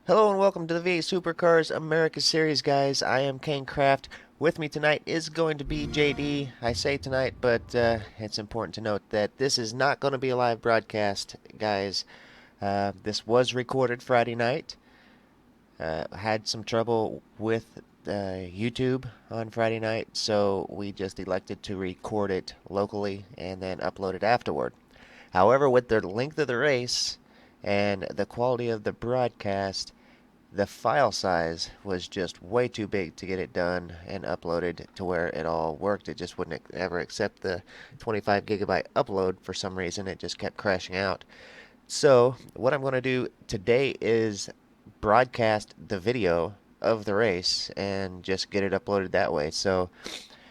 Hello and welcome to the V8 Supercars America Series, guys. I am Kane Kraft. With me tonight is going to be JD. I say tonight, but it's important to note that this is not going to be a live broadcast, guys. This was recorded Friday night. Had some trouble with YouTube on Friday night, so we just elected to record it locally and then upload it afterward. However, with the length of the race and the quality of the broadcast, the file size was just way too big to get it done and uploaded to where it all worked. It just wouldn't ever accept the 25 gigabyte upload for some reason. It just kept crashing out. So, what I'm going to do today is broadcast the video of the race and just get it uploaded that way. So,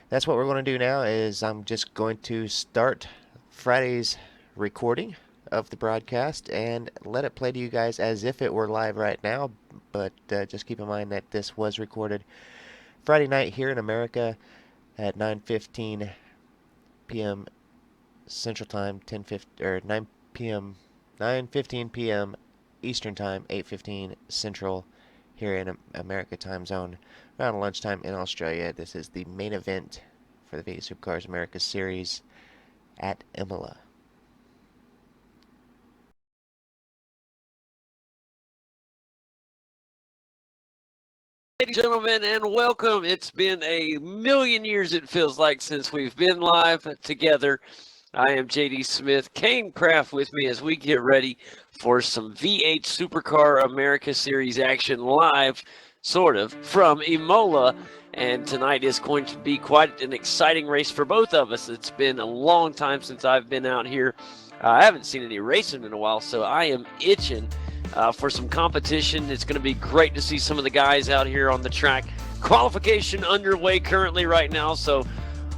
that's what we're going to do now is I'm just going to start Friday's recording of the broadcast and let it play to you guys as if it were live right now, but just keep in mind that this was recorded Friday night here in America at 9:15 p.m. Central Time, 10:50 or 9 p.m. 9:15 p.m. Eastern Time, 8:15 Central here in America time zone. Around lunchtime in Australia. This is the main event for the V8 Supercars America Series at Imola. Ladies and gentlemen, and welcome. It's been a million years, it feels like, since we've been live together. I am JD Smith, Kane Kraft with me as we get ready for some V8 Supercar America Series action live, sort of, from Imola. And tonight is going to be quite an exciting race for both of us. It's been a long time since I've been out here. I haven't seen any racing in a while, so I am itching for some competition. It's going to be great to see some of the guys out here on the track. Qualification underway currently right now, so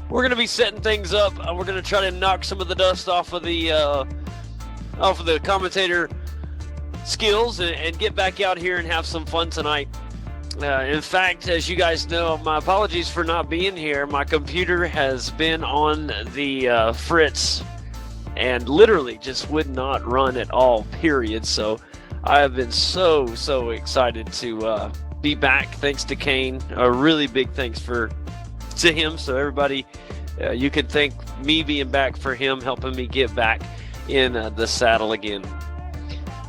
we're going to be setting things up. We're going to try to knock some of the dust off of the commentator skills and get back out here and have some fun tonight. In fact, as you guys know, my apologies for not being here. My computer has been on the fritz and literally just would not run at all, period. So I have been so excited to be back. Thanks to Kane. A really big thanks to him. So everybody, you can thank me being back for him helping me get back in the saddle again.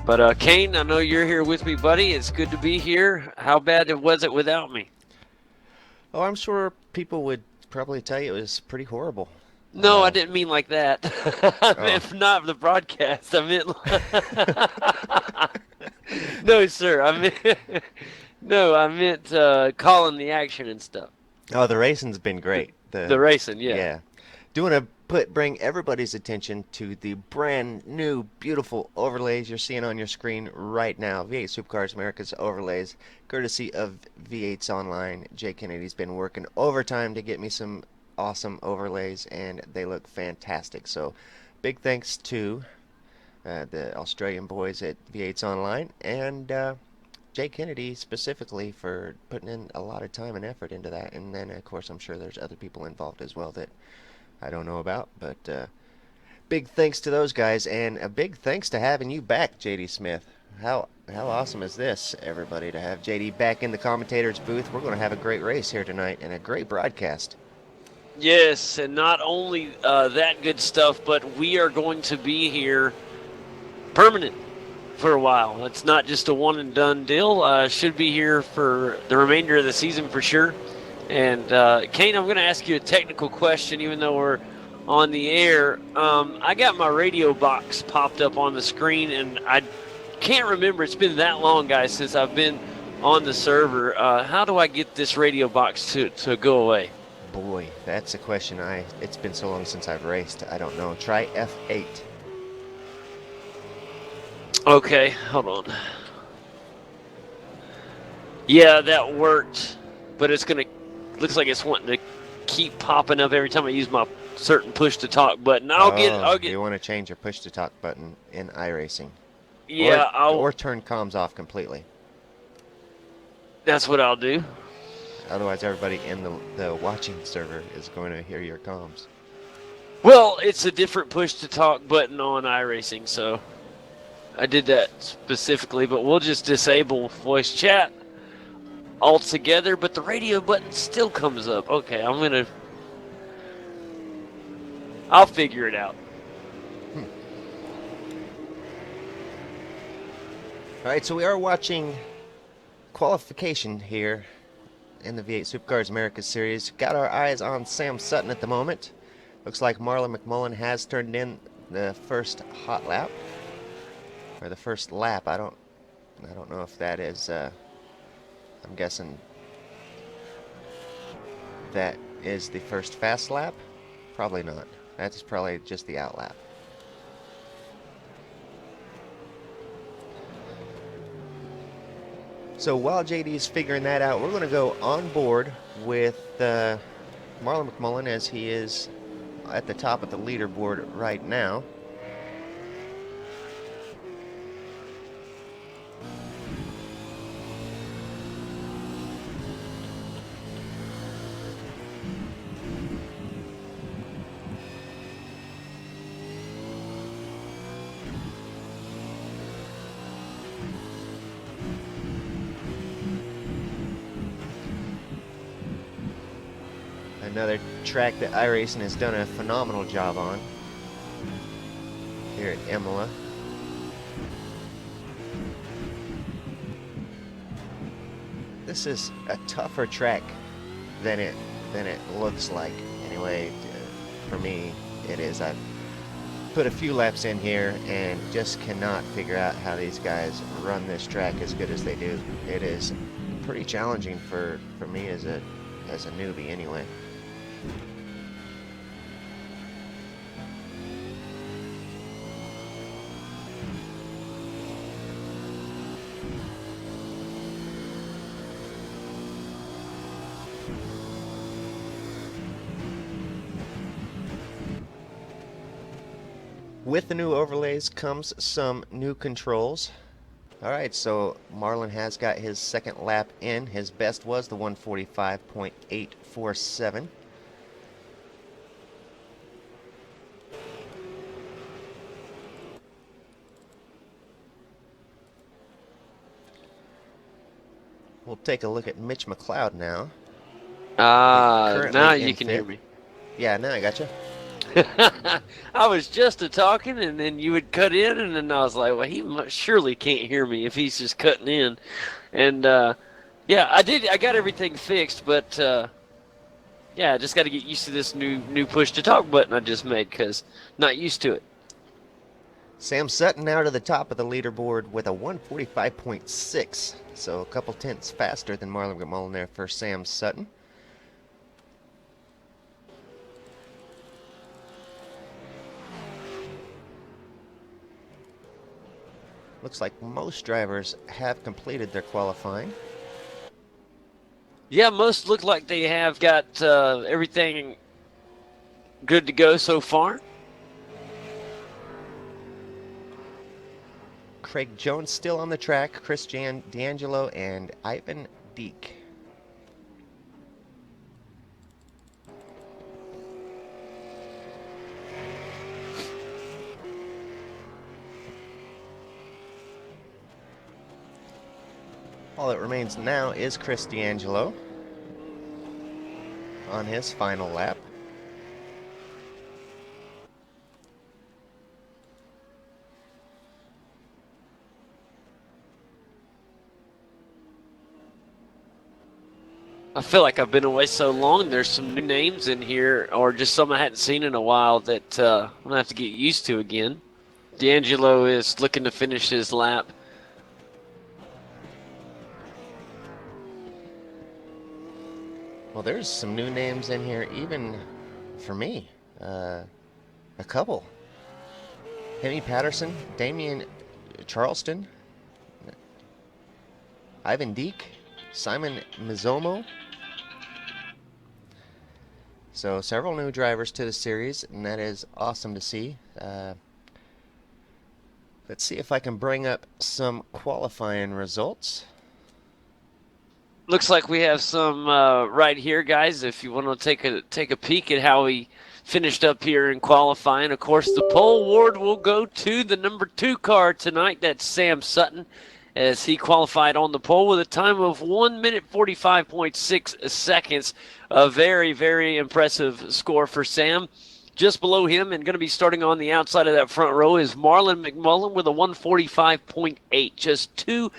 But Kane, I know you're here with me, buddy. It's good to be here. How bad was it without me? Oh, I'm sure people would probably tell you it was pretty horrible. No, I didn't mean like that. If not the broadcast, I meant. No, sir. I meant calling the action and stuff. Oh, the racing's been great. The racing, yeah. Yeah. Doing bring everybody's attention to the brand new beautiful overlays you're seeing on your screen right now. V8 Supercars America's overlays, courtesy of V8's Online. Jay Kennedy's been working overtime to get me some awesome overlays, and they look fantastic. So big thanks to the Australian boys at V8's Online and Jay Kennedy specifically for putting in a lot of time and effort into that. And then, of course, I'm sure there's other people involved as well that I don't know about. But big thanks to those guys, and a big thanks to having you back, JD Smith. How awesome is this, everybody, to have JD back in the commentator's booth? We're going to have a great race here tonight and a great broadcast. Yes, and not only that good stuff, but we are going to be here permanent for a while. It's not just a one and done deal. Should be here for the remainder of the season for sure. And Kane, I'm going to ask you a technical question, even though we're on the air. I got my radio box popped up on the screen, and I can't remember. It's been that long, guys, since I've been on the server. How do I get this radio box to go away? Boy, that's a question it's been so long since I've raced. I don't know. Try F8. Okay, hold on. Yeah, that worked, but it's gonna looks like it's wanting to keep popping up every time I use my certain push to talk button. I'll get. You want to change your push to talk button in iRacing? Yeah, or turn comms off completely. That's what I'll do. Otherwise, everybody in the watching server is going to hear your comms. Well, it's a different push to talk button on iRacing, so I did that specifically, but we'll just disable voice chat altogether, but the radio button still comes up. Okay, I'll figure it out. All right, so we are watching Qualification here in the V8 Supercars America Series. Got our eyes on Sam Sutton at the moment. Looks like Marlon McMullen has turned in the first hot lap, or the first lap. I don't know if that is. I'm guessing that is the first fast lap. Probably not. That's probably just the out lap. So while JD's figuring that out, we're going to go on board with Marlon McMullen, as he is at the top of the leaderboard right now. Another track that iRacing has done a phenomenal job on here at Imola. This is a tougher track than it looks like. Anyway, for me, it is. I've put a few laps in here and just cannot figure out how these guys run this track as good as they do. It is pretty challenging for me as a newbie anyway. With the new overlays comes some new controls. Alright, so Marlon has got his second lap in. His best was the 1:45.847. We'll take a look at Mitch McLeod now. Now you can hear me. Yeah, now I gotcha. I was just talking, and then you would cut in, and then I was like, well, he surely can't hear me if he's just cutting in. And yeah, I got everything fixed, but yeah, I just got to get used to this new push to talk button I just made, because not used to it. Sam Sutton now to the top of the leaderboard with a 1:45.6, so a couple tenths faster than Marlon McMullen there for Sam Sutton. Looks like most drivers have completed their qualifying. Yeah, most look like they have got everything good to go so far. Craig Jones still on the track, Chris D'Angelo, and Ivan Deek. All that remains now is Chris D'Angelo on his final lap. I feel like I've been away so long. There's some new names in here, or just some I hadn't seen in a while that I'm going to have to get used to again. D'Angelo is looking to finish his lap. Well, there's some new names in here, even for me. A couple. Henny Patterson, Damian Charleston, Ivan Deek, Simon Mizomo. So several new drivers to the series, and that is awesome to see. Let's see if I can bring up some qualifying results. Looks like we have some right here, guys. If you want to take a peek at how we finished up here in qualifying. Of course, the pole award will go to the number 2 car tonight. That's Sam Sutton, as he qualified on the pole with a time of 1 minute 45.6 seconds. A very, very impressive score for Sam. Just below him and going to be starting on the outside of that front row is Marlon McMullen with a 145.8, just 2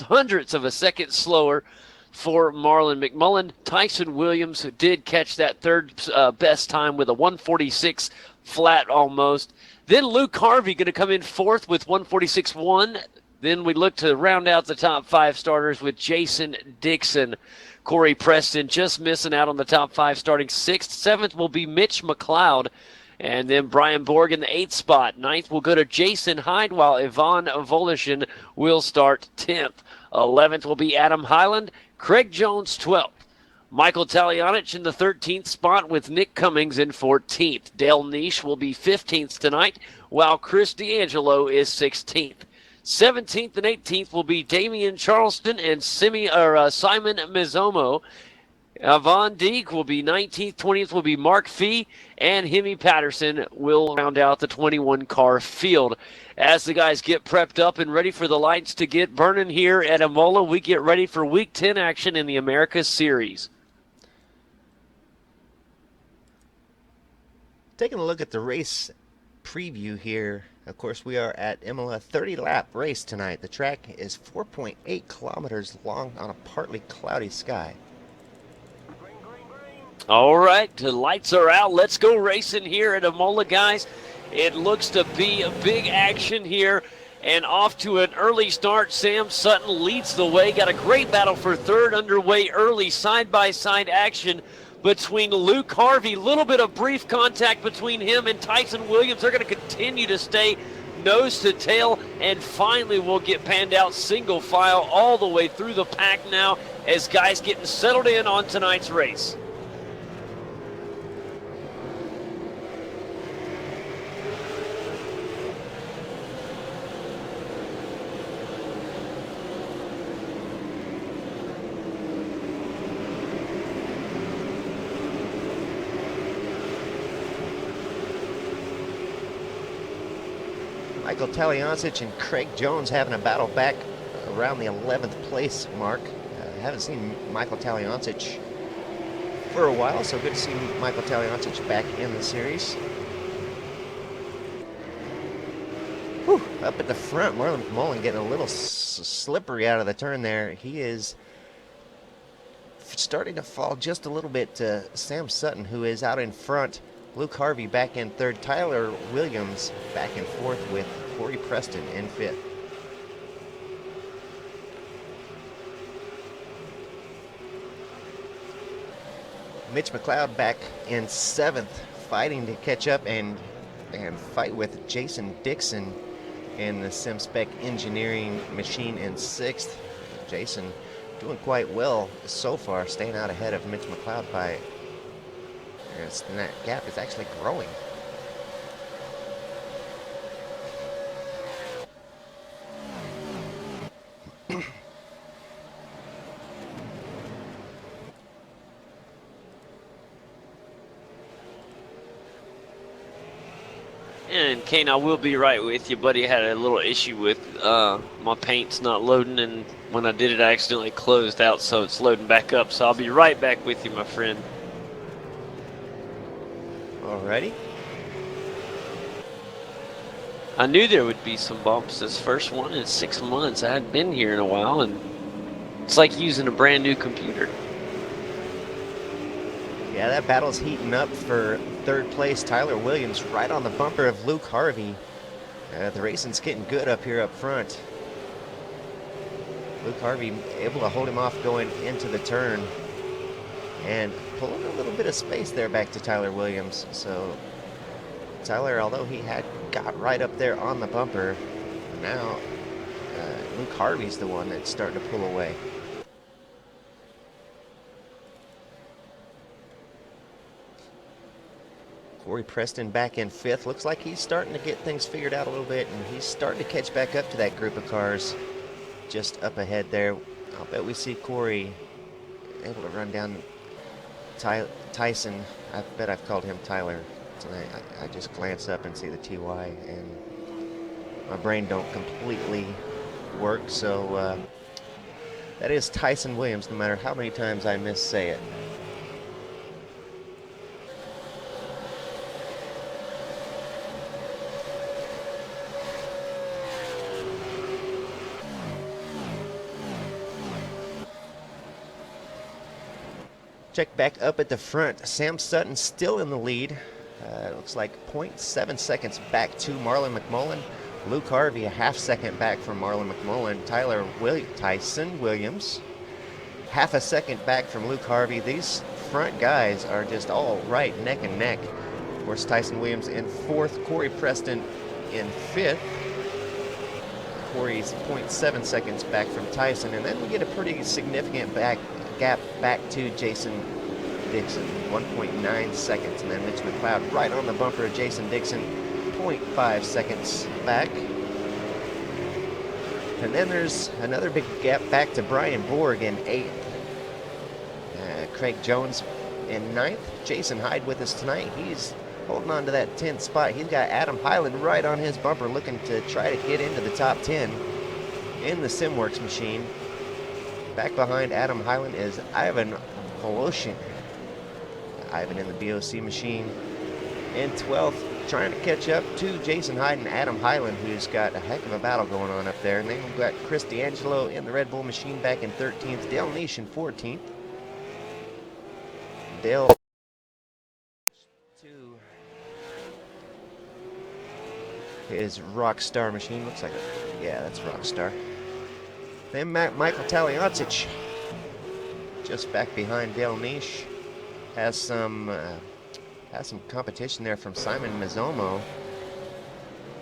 hundredths of a second slower for Marlon McMullen. Tyson Williams did catch that third best time with a 146 flat almost. Then Luke Harvey going to come in fourth with 146.1. Then we look to round out the top 5 starters with Jason Dixon. Corey Preston just missing out on the top 5, starting 6th. 7th will be Mitch McLeod. And then Brian Borg in the 8th spot. 9th will go to Jason Hyde, while Yvonne Volishin will start 10th. 11th will be Adam Highland. Craig Jones 12th. Michael Talianich in the 13th spot with Nick Cummings in 14th. Dale Nish will be 15th tonight, while Chris D'Angelo is 16th. 17th and 18th will be Damian Charleston and Simon Mizomo. Von Deek will be 19th. 20th will be Mark Fee, and Hemi Patterson will round out the 21-car field. As the guys get prepped up and ready for the lights to get burning here at Imola, we get ready for Week 10 action in the Americas Series. Taking a look at the race preview here. Of course, we are at Imola, 30-lap race tonight. The track is 4.8 kilometers long on a partly cloudy sky. All right, the lights are out. Let's go racing here at Imola, guys. It looks to be a big action here, and off to an early start. Sam Sutton leads the way. Got a great battle for third underway early, side-by-side action between Luke Harvey. Little bit of brief contact between him and Tyson Williams. They're going to continue to stay nose to tail, and finally we'll get panned out single file all the way through the pack now as guys getting settled in on tonight's race. Michael Taliancic and Craig Jones having a battle back around the 11th place mark. Haven't seen Michael Taliancic for a while, so good to see Michael Taliancic back in the series. Whew, up at the front, Marlon McMullen getting a little slippery out of the turn there. He is starting to fall just a little bit to Sam Sutton, who is out in front. Luke Harvey back in third. Tyler Williams back in fourth with Corey Preston in fifth. Mitch McLeod back in seventh, fighting to catch up and fight with Jason Dixon in the SimSpec Engineering machine in sixth. Jason doing quite well so far, staying out ahead of Mitch McLeod by, and that gap is actually growing. And Kane, I will be right with you, buddy. I had a little issue with my paint's not loading, and when I did it, I accidentally closed out, so it's loading back up. So I'll be right back with you, my friend. Alrighty. I knew there would be some bumps. This first one in 6 months. I hadn't been here in a while, and it's like using a brand new computer. Yeah, that battle's heating up for third place. Tyler Williams right on the bumper of Luke Harvey. The racing's getting good up here up front. Luke Harvey able to hold him off going into the turn and pulling a little bit of space there back to Tyler Williams. So Tyler, although he had got right up there on the bumper, now Luke Harvey's the one that's starting to pull away. Corey Preston back in fifth. Looks like he's starting to get things figured out a little bit, and he's starting to catch back up to that group of cars just up ahead there. I'll bet we see Corey able to run down Tyson I bet I've called him Tyler. I just glance up and see the TY, and my brain don't completely work, so that is Tyson Williams, no matter how many times I missay it. Check back up at the front. Sam Sutton still in the lead. It looks like 0.7 seconds back to Marlon McMullen. Luke Harvey a half second back from Marlon McMullen. Tyson Williams half a second back from Luke Harvey. These front guys are just all right neck and neck. Of course, Tyson Williams in fourth. Corey Preston in fifth. Corey's 0.7 seconds back from Tyson. And then we get a pretty significant gap back to Jason Dixon, 1.9 seconds, and then Mitch McLeod right on the bumper of Jason Dixon, 0.5 seconds back. And then there's another big gap back to Brian Borg in 8th. Craig Jones in 9th. Jason Hyde with us tonight. He's holding on to that 10th spot. He's got Adam Highland right on his bumper, looking to try to get into the top 10 in the SimWorks machine. Back behind Adam Highland is Ivan Voloshin. Ivan in the BOC machine in 12th, trying to catch up to Jason Hyde and Adam Highland, who's got a heck of a battle going on up there. And then we've got Chris D'Angelo in the Red Bull machine back in 13th, Dale Nish in 14th. Dale to his Rockstar machine. Looks like yeah, that's Rockstar. Then Michael Taliancic, just back behind Dale Nish, has some competition there from Simon Mizomo.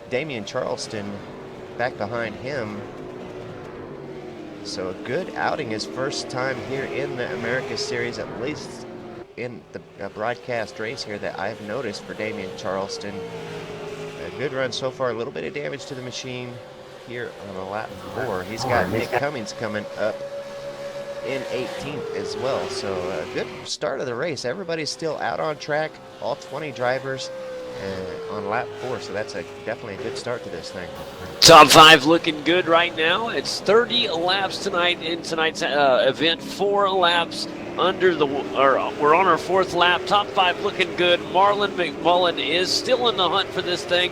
Damian Charleston back behind him. So a good outing, his first time here in the America Series, at least in the broadcast race here that I've noticed for Damian Charleston. A good run so far, a little bit of damage to the machine here on a lap 4. He's got Nick Cummings coming up in 18th as well. So a good start of the race. Everybody's still out on track, all 20 drivers on lap 4. So that's definitely a good start to this thing. Top 5 looking good right now. It's 30 laps tonight in tonight's event. 4 laps under the, we're on our 4th lap. Top 5 looking good. Marlon McMullen is still in the hunt for this thing.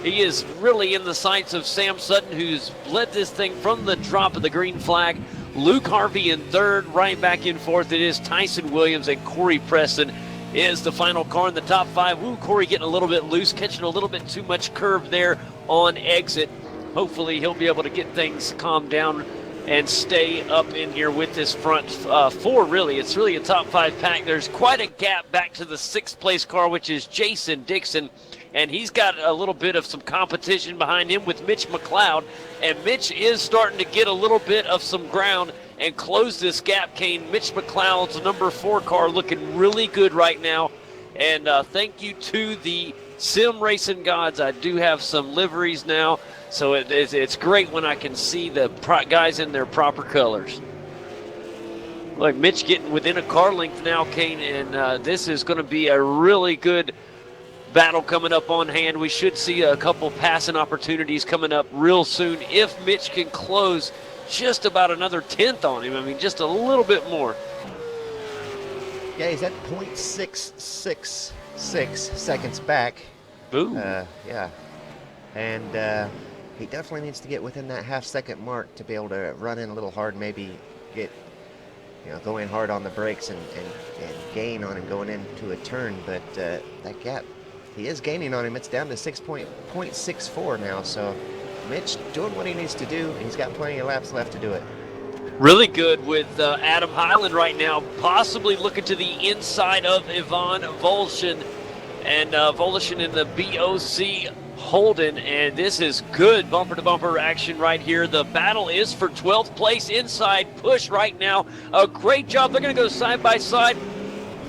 He is really in the sights of Sam Sutton, who's led this thing from the drop of the green flag. Luke Harvey in 3rd, right back in 4th. It is Tyson Williams, and Corey Preston is the final car in the top 5. Ooh, Corey getting a little bit loose, catching a little bit too much curve there on exit. Hopefully he'll be able to get things calmed down and stay up in here with this front 4, really. It's really a top 5 pack. There's quite a gap back to the 6th place car, which is Jason Dixon. And he's got a little bit of some competition behind him with Mitch McLeod. And Mitch is starting to get a little bit of some ground and close this gap, Kane. Mitch McLeod's number 4 car looking really good right now. And thank you to the sim racing gods. I do have some liveries now. So it's great when I can see the guys in their proper colors. Look, Mitch getting within a car length now, Kane. And this is going to be a really good battle coming up on hand. We should see a couple passing opportunities coming up real soon if Mitch can close just about another 10th on him. I mean, just a little bit more. Yeah, he's at 0.666 seconds back. Ooh. Yeah. And he definitely needs to get within that half-second mark to be able to run in a little hard, maybe get, go in hard on the brakes and gain on him going into a turn. But that gap, he is gaining on him. It's down to 0.64 now. So Mitch doing what he needs to do. He's got plenty of laps left to do it. Really good with Adam Highland right now, possibly looking to the inside of Ivan Voloshin. And Voloshin in the BOC Holden, and this is good bumper-to-bumper action right here. The battle is for 12th place inside push right now. A great job. They're going to go side by side.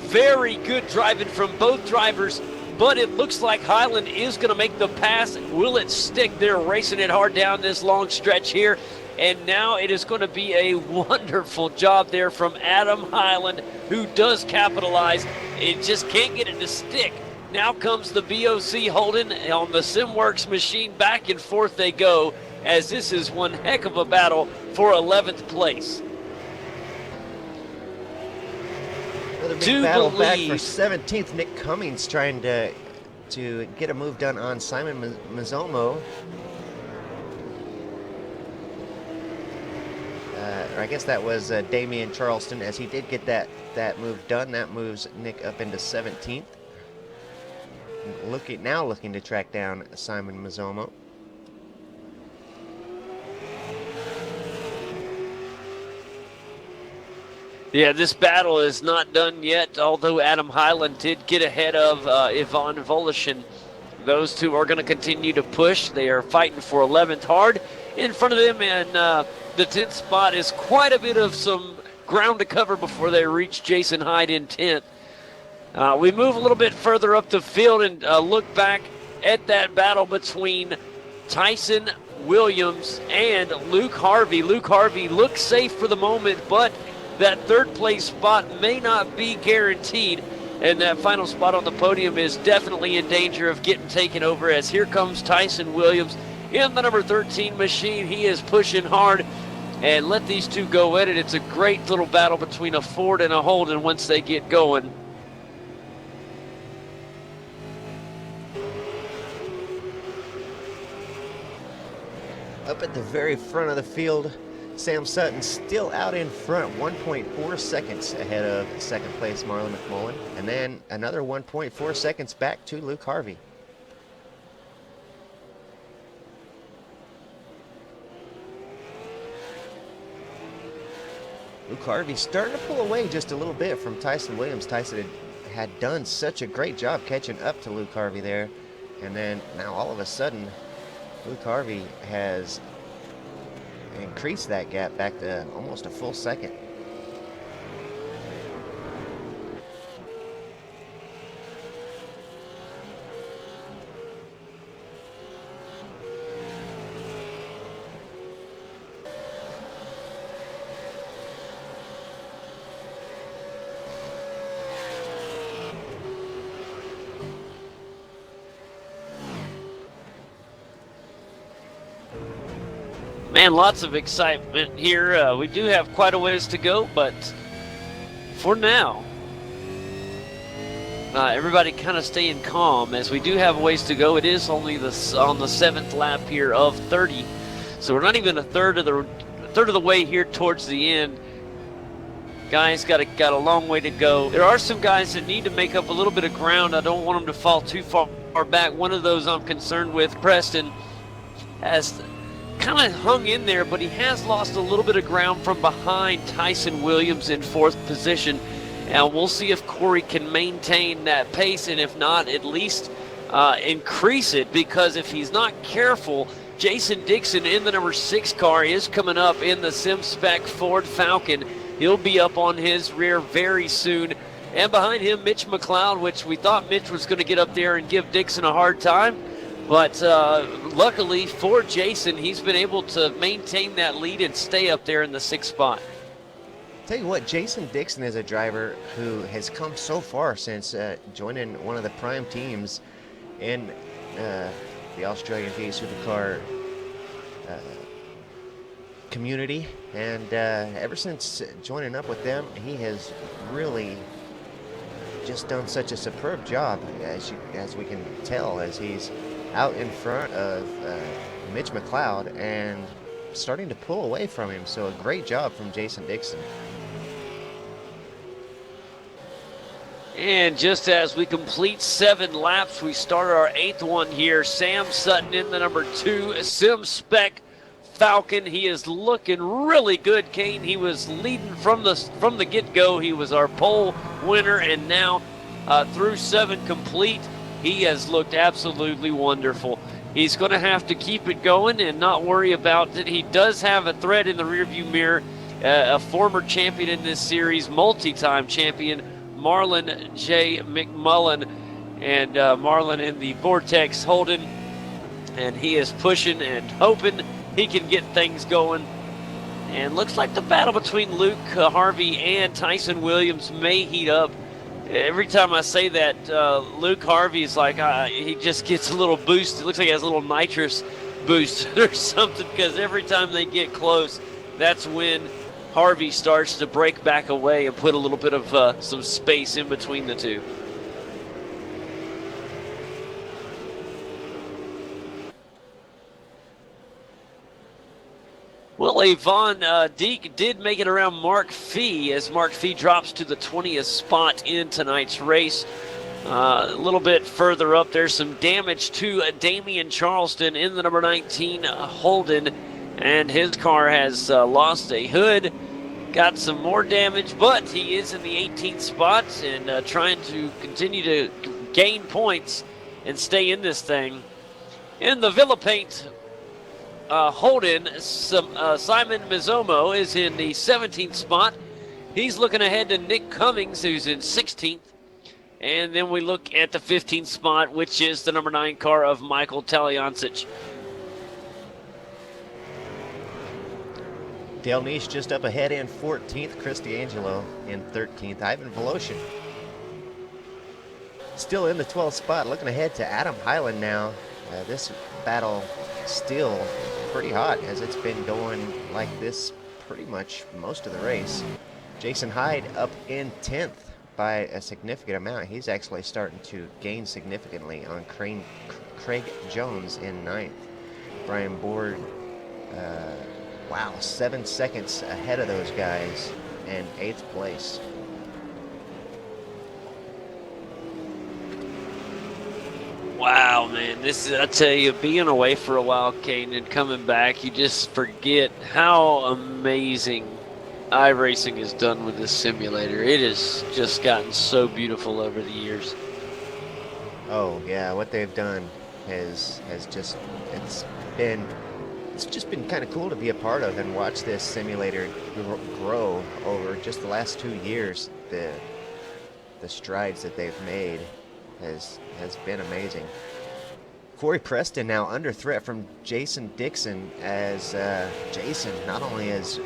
Very good driving from both drivers, but it looks like Highland is going to make the pass. Will it stick? They're racing it hard down this long stretch here. And now it is going to be a wonderful job there from Adam Highland, who does capitalize. It just can't get it to stick. Now comes the BOC Holden on the SimWorks machine. Back and forth they go, as this is one heck of a battle for 11th place. Another big battle back for 17th. Nick Cummings trying to get a move done on Simon Mazzomo. Or I guess that was Damian Charleston, as he did get that move done. That moves Nick up into 17th. Now looking to track down Simon Mazzomo. Yeah, this battle is not done yet, although Adam Highland did get ahead of Ivan Volishin. Those two are going to continue to push. They are fighting for 11th hard. In front of them, and the 10th spot is quite a bit of some ground to cover before they reach Jason Hyde in 10th. We move a little bit further up the field and look back at that battle between Tyson Williams and Luke Harvey. Luke Harvey looks safe for the moment, but that third place spot may not be guaranteed, and that final spot on the podium is definitely in danger of getting taken over, as here comes Tyson Williams in the number 13 machine. He is pushing hard, and let these two go at it. It's a great little battle between a Ford and a Holden once they get going. Up at the very front of the field, Sam Sutton still out in front, 1.4 seconds ahead of second place Marlon McMullen, and then another 1.4 seconds back to Luke Harvey. Luke Harvey starting to pull away just a little bit from Tyson Williams. Tyson had done such a great job catching up to Luke Harvey there, and then now all of a sudden Luke Harvey has increased that gap back to almost a full second. Man, lots of excitement here. We do have quite a ways to go, but for now, everybody kind of staying calm, as we do have a ways to go. It is only on the 7th lap here of 30, so we're not even a third of the way here towards the end. Guys got a long way to go. There are some guys that need to make up a little bit of ground. I don't want them to fall too far back. One of those I'm concerned with, Preston, has kind of hung in there, but he has lost a little bit of ground from behind Tyson Williams in 4th position. And we'll see if Corey can maintain that pace, and if not, at least increase it, because if he's not careful, Jason Dixon in the number 6 car is coming up in the Sim Spec Ford Falcon. He'll be up on his rear very soon. And behind him, Mitch McLeod, which we thought Mitch was going to get up there and give Dixon a hard time. But luckily for Jason, he's been able to maintain that lead and stay up there in the 6th spot. Tell you what, Jason Dixon is a driver who has come so far since joining one of the prime teams in the Australian V8 Supercar community. And ever since joining up with them, he has really just done such a superb job, as we can tell, as he's out in front of Mitch McLeod and starting to pull away from him. So a great job from Jason Dixon. And just as we complete 7 laps, we start our 8th one here. Sam Sutton in the number 2 Sim Spec Falcon. He is looking really good, Kane. He was leading from the get-go. He was our pole winner, and now through 7 complete, he has looked absolutely wonderful. He's going to have to keep it going and not worry about it. He does have a threat in the rearview mirror, a former champion in this series, multi-time champion, Marlon J. McMullen, and Marlon in the Vortex Holden. And he is pushing and hoping he can get things going And looks like the battle between Luke Harvey and Tyson Williams may heat up. Every time I say that, Luke Harvey is like, he just gets a little boost. It looks like he has a little nitrous boost or something, because every time they get close, that's when Harvey starts to break back away and put a little bit of some space in between the two. Well, Yvonne Deek did make it around Mark Fee, as Mark Fee drops to the 20th spot in tonight's race. A little bit further up, there's some damage to Damian Charleston in the number 19 Holden, and his car has lost a hood, got some more damage, but he is in the 18th spot and trying to continue to gain points and stay in this thing. In the Villa Paint Holden, Simon Mizomo is in the 17th spot. He's looking ahead to Nick Cummings, who's in 16th. And then we look at the 15th spot, which is the number 9 car of Michael Talyancic. Dale Niche just up ahead in 14th. Chris D'Angelo in 13th. Ivan Voloshin still in the 12th spot. Looking ahead to Adam Hyland now. This battle still pretty hot, as it's been going like this pretty much most of the race. Jason Hyde up in 10th by a significant amount. He's actually starting to gain significantly on Craig Jones in 9th. Brian Board, wow, 7 seconds ahead of those guys in 8th place. Wow, man, this is, I tell you, being away for a while, Kane, and coming back, you just forget how amazing iRacing is done with this simulator. It has just gotten so beautiful over the years. Oh yeah, what they've done has just it's just been kind of cool to be a part of and watch this simulator grow over just the last 2 years. The strides that they've made has been amazing. Corey Preston now under threat from Jason Dixon, as Jason not only has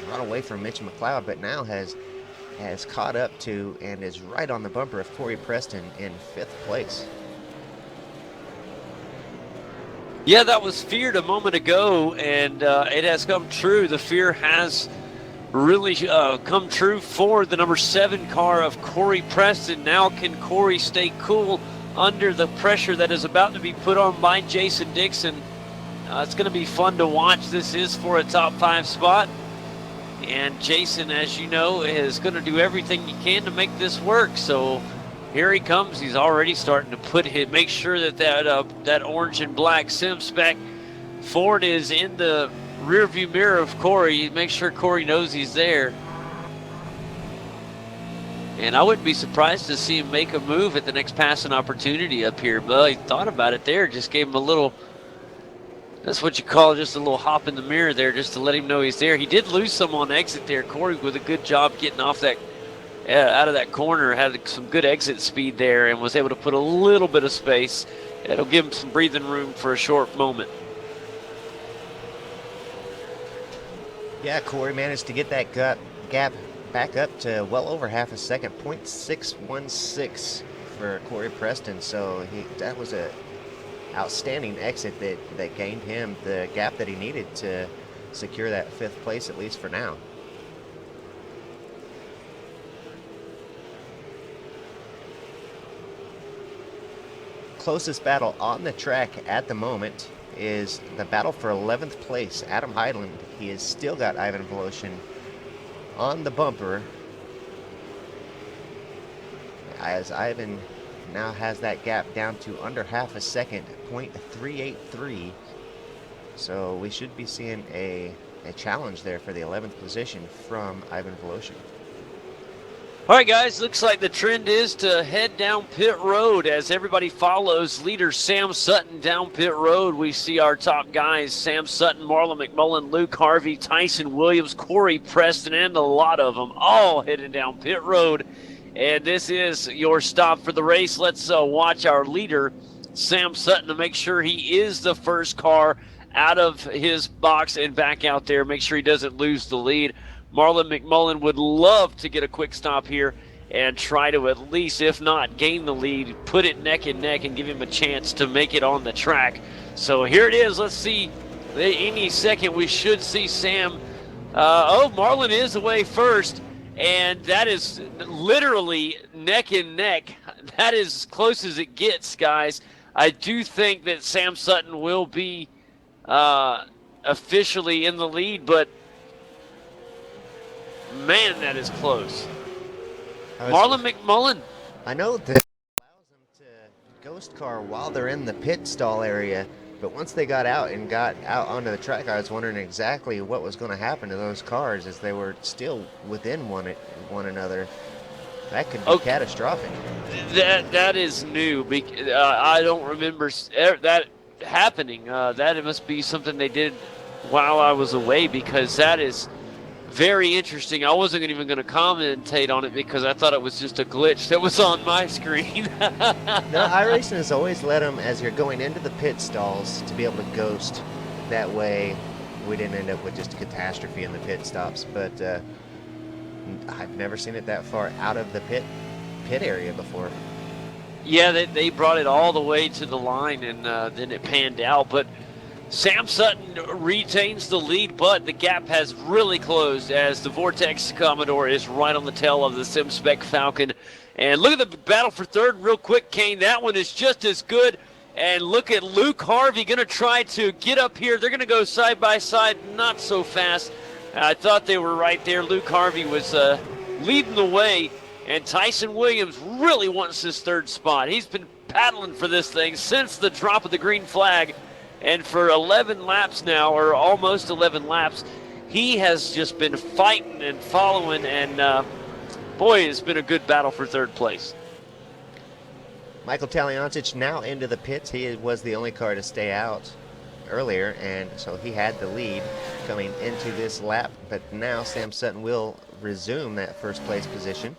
run away from Mitch McLeod, but now has caught up to and is right on the bumper of Corey Preston in 5th place. Yeah, that was feared a moment ago, and it has come true. The fear has really come true for the number 7 car of Corey Preston. Now can Corey stay cool under the pressure that is about to be put on by Jason Dixon? It's going to be fun to watch. This is for a top 5 spot, and Jason, as you know, is going to do everything he can to make this work. So here he comes. He's already starting to make sure that that orange and black sim spec Ford is in the rearview mirror of Corey. Make sure Corey knows he's there. And I wouldn't be surprised to see him make a move at the next passing opportunity up here. But he thought about it there. Just gave him a little, that's what you call just a little hop in the mirror there, just to let him know he's there. He did lose some on exit there. Corey with a good job getting off that, out of that corner, had some good exit speed there and was able to put a little bit of space. It'll give him some breathing room for a short moment. Yeah, Corey managed to get that gap back up to well over half a second, 0.616 for Corey Preston. So that was a outstanding exit that gained him the gap that he needed to secure that 5th place, at least for now. Closest battle on the track at the moment is the battle for 11th place. Adam Hyland, he has still got Ivan Voloshin on the bumper, as Ivan now has that gap down to under half a second, 0.383. So we should be seeing a challenge there for the 11th position from Ivan Voloshin. All right, guys, looks like the trend is to head down pit road as everybody follows leader Sam Sutton down pit road. We see our top guys, Sam Sutton, Marlon McMullen, Luke Harvey, Tyson Williams, Corey Preston, and a lot of them all heading down pit road. And this is your stop for the race. Let's watch our leader, Sam Sutton, to make sure he is the first car out of his box and back out there. Make sure he doesn't lose the lead. Marlon McMullen would love to get a quick stop here and try to at least, if not gain the lead, put it neck and neck and give him a chance to make it on the track. So here it is. Let's see. Any second we should see Sam. Marlon is away first, and that is literally neck and neck. That is as close as it gets, guys. I do think that Sam Sutton will be officially in the lead, but man, that is close. Marlon McMullen. I know that it allows them to ghost car while they're in the pit stall area, but once they got out onto the track, I was wondering exactly what was going to happen to those cars as they were still within one another. That could be catastrophic. That is new. I don't remember that happening. That must be something they did while I was away, because that is very interesting. I wasn't even going to commentate on it because I thought it was just a glitch that was on my screen. No, iRacing has always let them, as you're going into the pit stalls, to be able to ghost. That way we didn't end up with just a catastrophe in the pit stops. But I've never seen it that far out of the pit area before. Yeah, they brought it all the way to the line, and then it panned out. But Sam Sutton retains the lead, but the gap has really closed as the Vortex Commodore is right on the tail of the SimSpec Falcon. And look at the battle for third real quick, Kane. That one is just as good. And look at Luke Harvey going to try to get up here. They're going to go side by side, not so fast. I thought they were right there. Luke Harvey was leading the way, and Tyson Williams really wants his third spot. He's been paddling for this thing since the drop of the green flag. And for 11 laps now, or almost 11 laps, he has just been fighting and following, and boy, it's been a good battle for third place. Michael Taliancic now into the pits. He was the only car to stay out earlier, and so he had the lead coming into this lap. But now Sam Sutton will resume that first place position.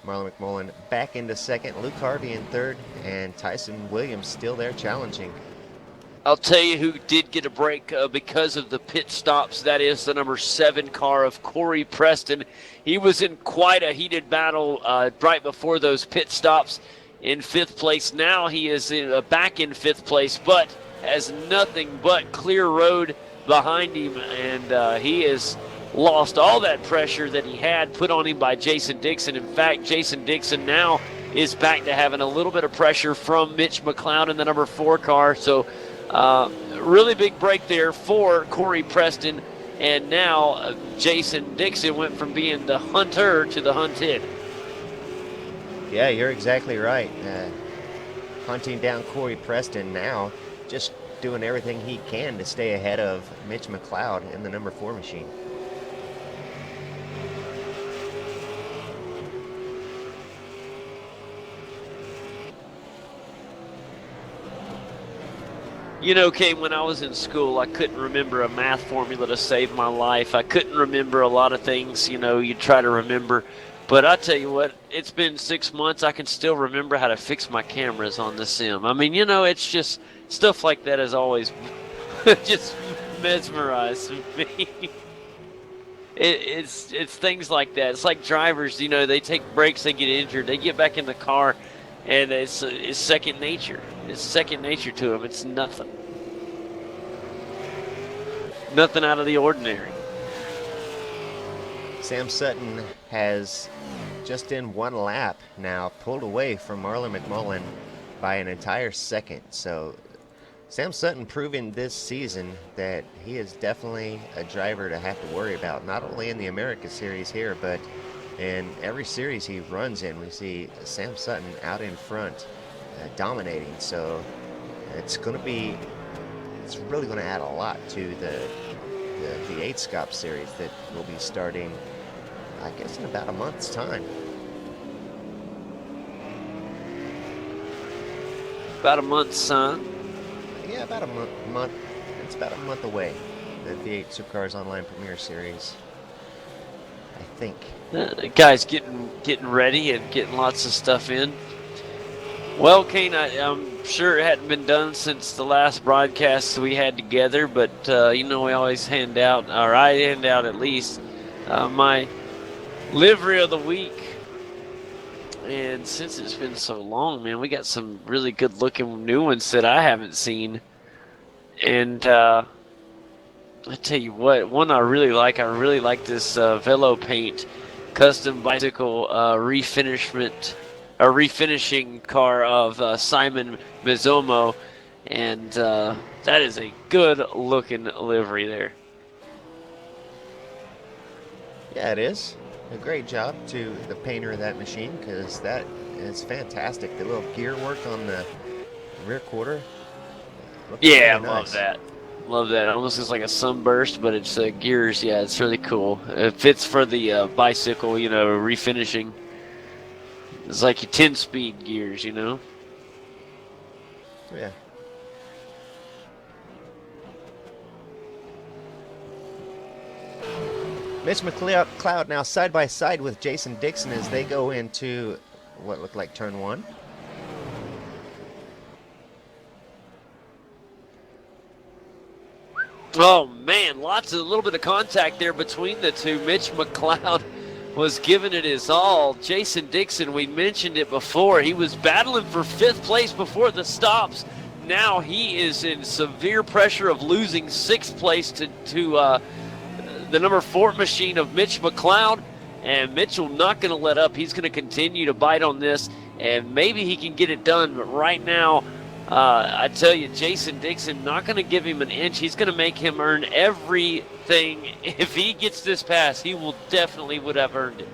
Marlon McMullen back into second, Luke Harvey in third, and Tyson Williams still there challenging. I'll tell you who did get a break because of the pit stops. That is the number 7 car of Corey Preston. He was in quite a heated battle right before those pit stops in 5th place. Now he is back in 5th place, but has nothing but clear road behind him, and he has lost all that pressure that he had put on him by Jason Dixon. In fact, Jason Dixon now is back to having a little bit of pressure from Mitch McLeod in the number 4 car. So really big break there for Corey Preston, and now Jason Dixon went from being the hunter to the hunted. Yeah, you're exactly right. Hunting down Corey Preston now, just doing everything he can to stay ahead of Mitch McLeod in the number 4 machine. You know, Kane, when I was in school, I couldn't remember a math formula to save my life. I couldn't remember a lot of things, you try to remember. But I tell you what, it's been 6 months. I can still remember how to fix my cameras on the sim. I mean, it's just stuff like that has always just mesmerized me. It's things like that. It's like drivers, they take breaks, they get injured, they get back in the car, and it's second nature. It's second nature to them. It's nothing. Nothing out of the ordinary. Sam Sutton has, just in one lap now, pulled away from Marlon McMullen by an entire second. So Sam Sutton proving this season that he is definitely a driver to have to worry about, not only in the America Series here, but in every series he runs in. We see Sam Sutton out in front, dominating. So it's really going to add a lot to the V8 Scup series that will be starting, I guess, in about a month's time. About a month, son. Yeah, about a month. It's about a month away. The V8 Supercars Online Premier Series, I think. The guys getting ready and getting lots of stuff in. Well, Kane, I'm sure it hadn't been done since the last broadcast we had together, but we always hand out, or I hand out at least, my livery of the week. And since it's been so long, man, we got some really good-looking new ones that I haven't seen. And I tell you what, one I really like this Velo Paint custom bicycle refinishing car of Simon Mizomo, and that is a good looking livery there. Yeah, it is. A great job to the painter of that machine, because that is fantastic. The little gear work on the rear quarter. Yeah, really nice. Love that. It almost looks like a sunburst, but it's gears. Yeah, it's really cool. It fits for the bicycle, refinishing. It's like your 10-speed gears, Yeah. Mitch McLeod now side by side with Jason Dixon as they go into what looked like turn one. Oh man, a little bit of contact there between the two. Mitch McLeod was giving it his all. Jason Dixon, we mentioned it before, he was battling for 5th place before the stops. Now he is in severe pressure of losing 6th place to the number 4 machine of Mitch McLeod, and Mitchell not going to let up. He's going to continue to bite on this, and maybe he can get it done. But right now, I tell you, Jason Dixon not going to give him an inch. He's going to make him earn everything. If he gets this pass, he would have earned it.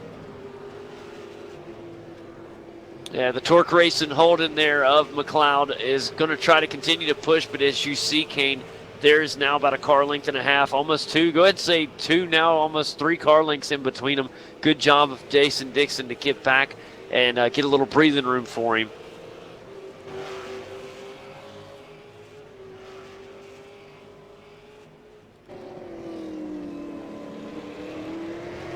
Yeah, the torque racing Holden there of McLeod is going to try to continue to push, but as you see, Kane, there's now about a car length and a half, almost 2. Go ahead and say 2 now, almost 3 car lengths in between them. Good job of Jason Dixon to get back and get a little breathing room for him.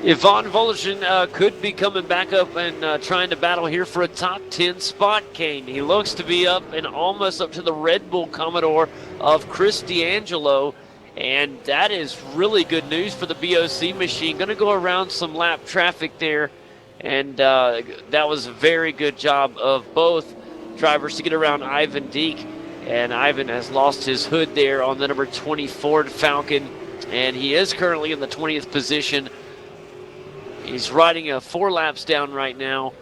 Yvonne Voloshin could be coming back up and trying to battle here for a top 10 spot, Kane. He looks to be up and almost up to the Red Bull Commodore of Chris D'Angelo, and that is really good news for the BOC machine. Going to go around some lap traffic there, and that was a very good job of both drivers to get around Ivan Deek, and Ivan has lost his hood there on the number 20 Ford Falcon, and he is currently in the 20th position. He's riding 4 laps down right now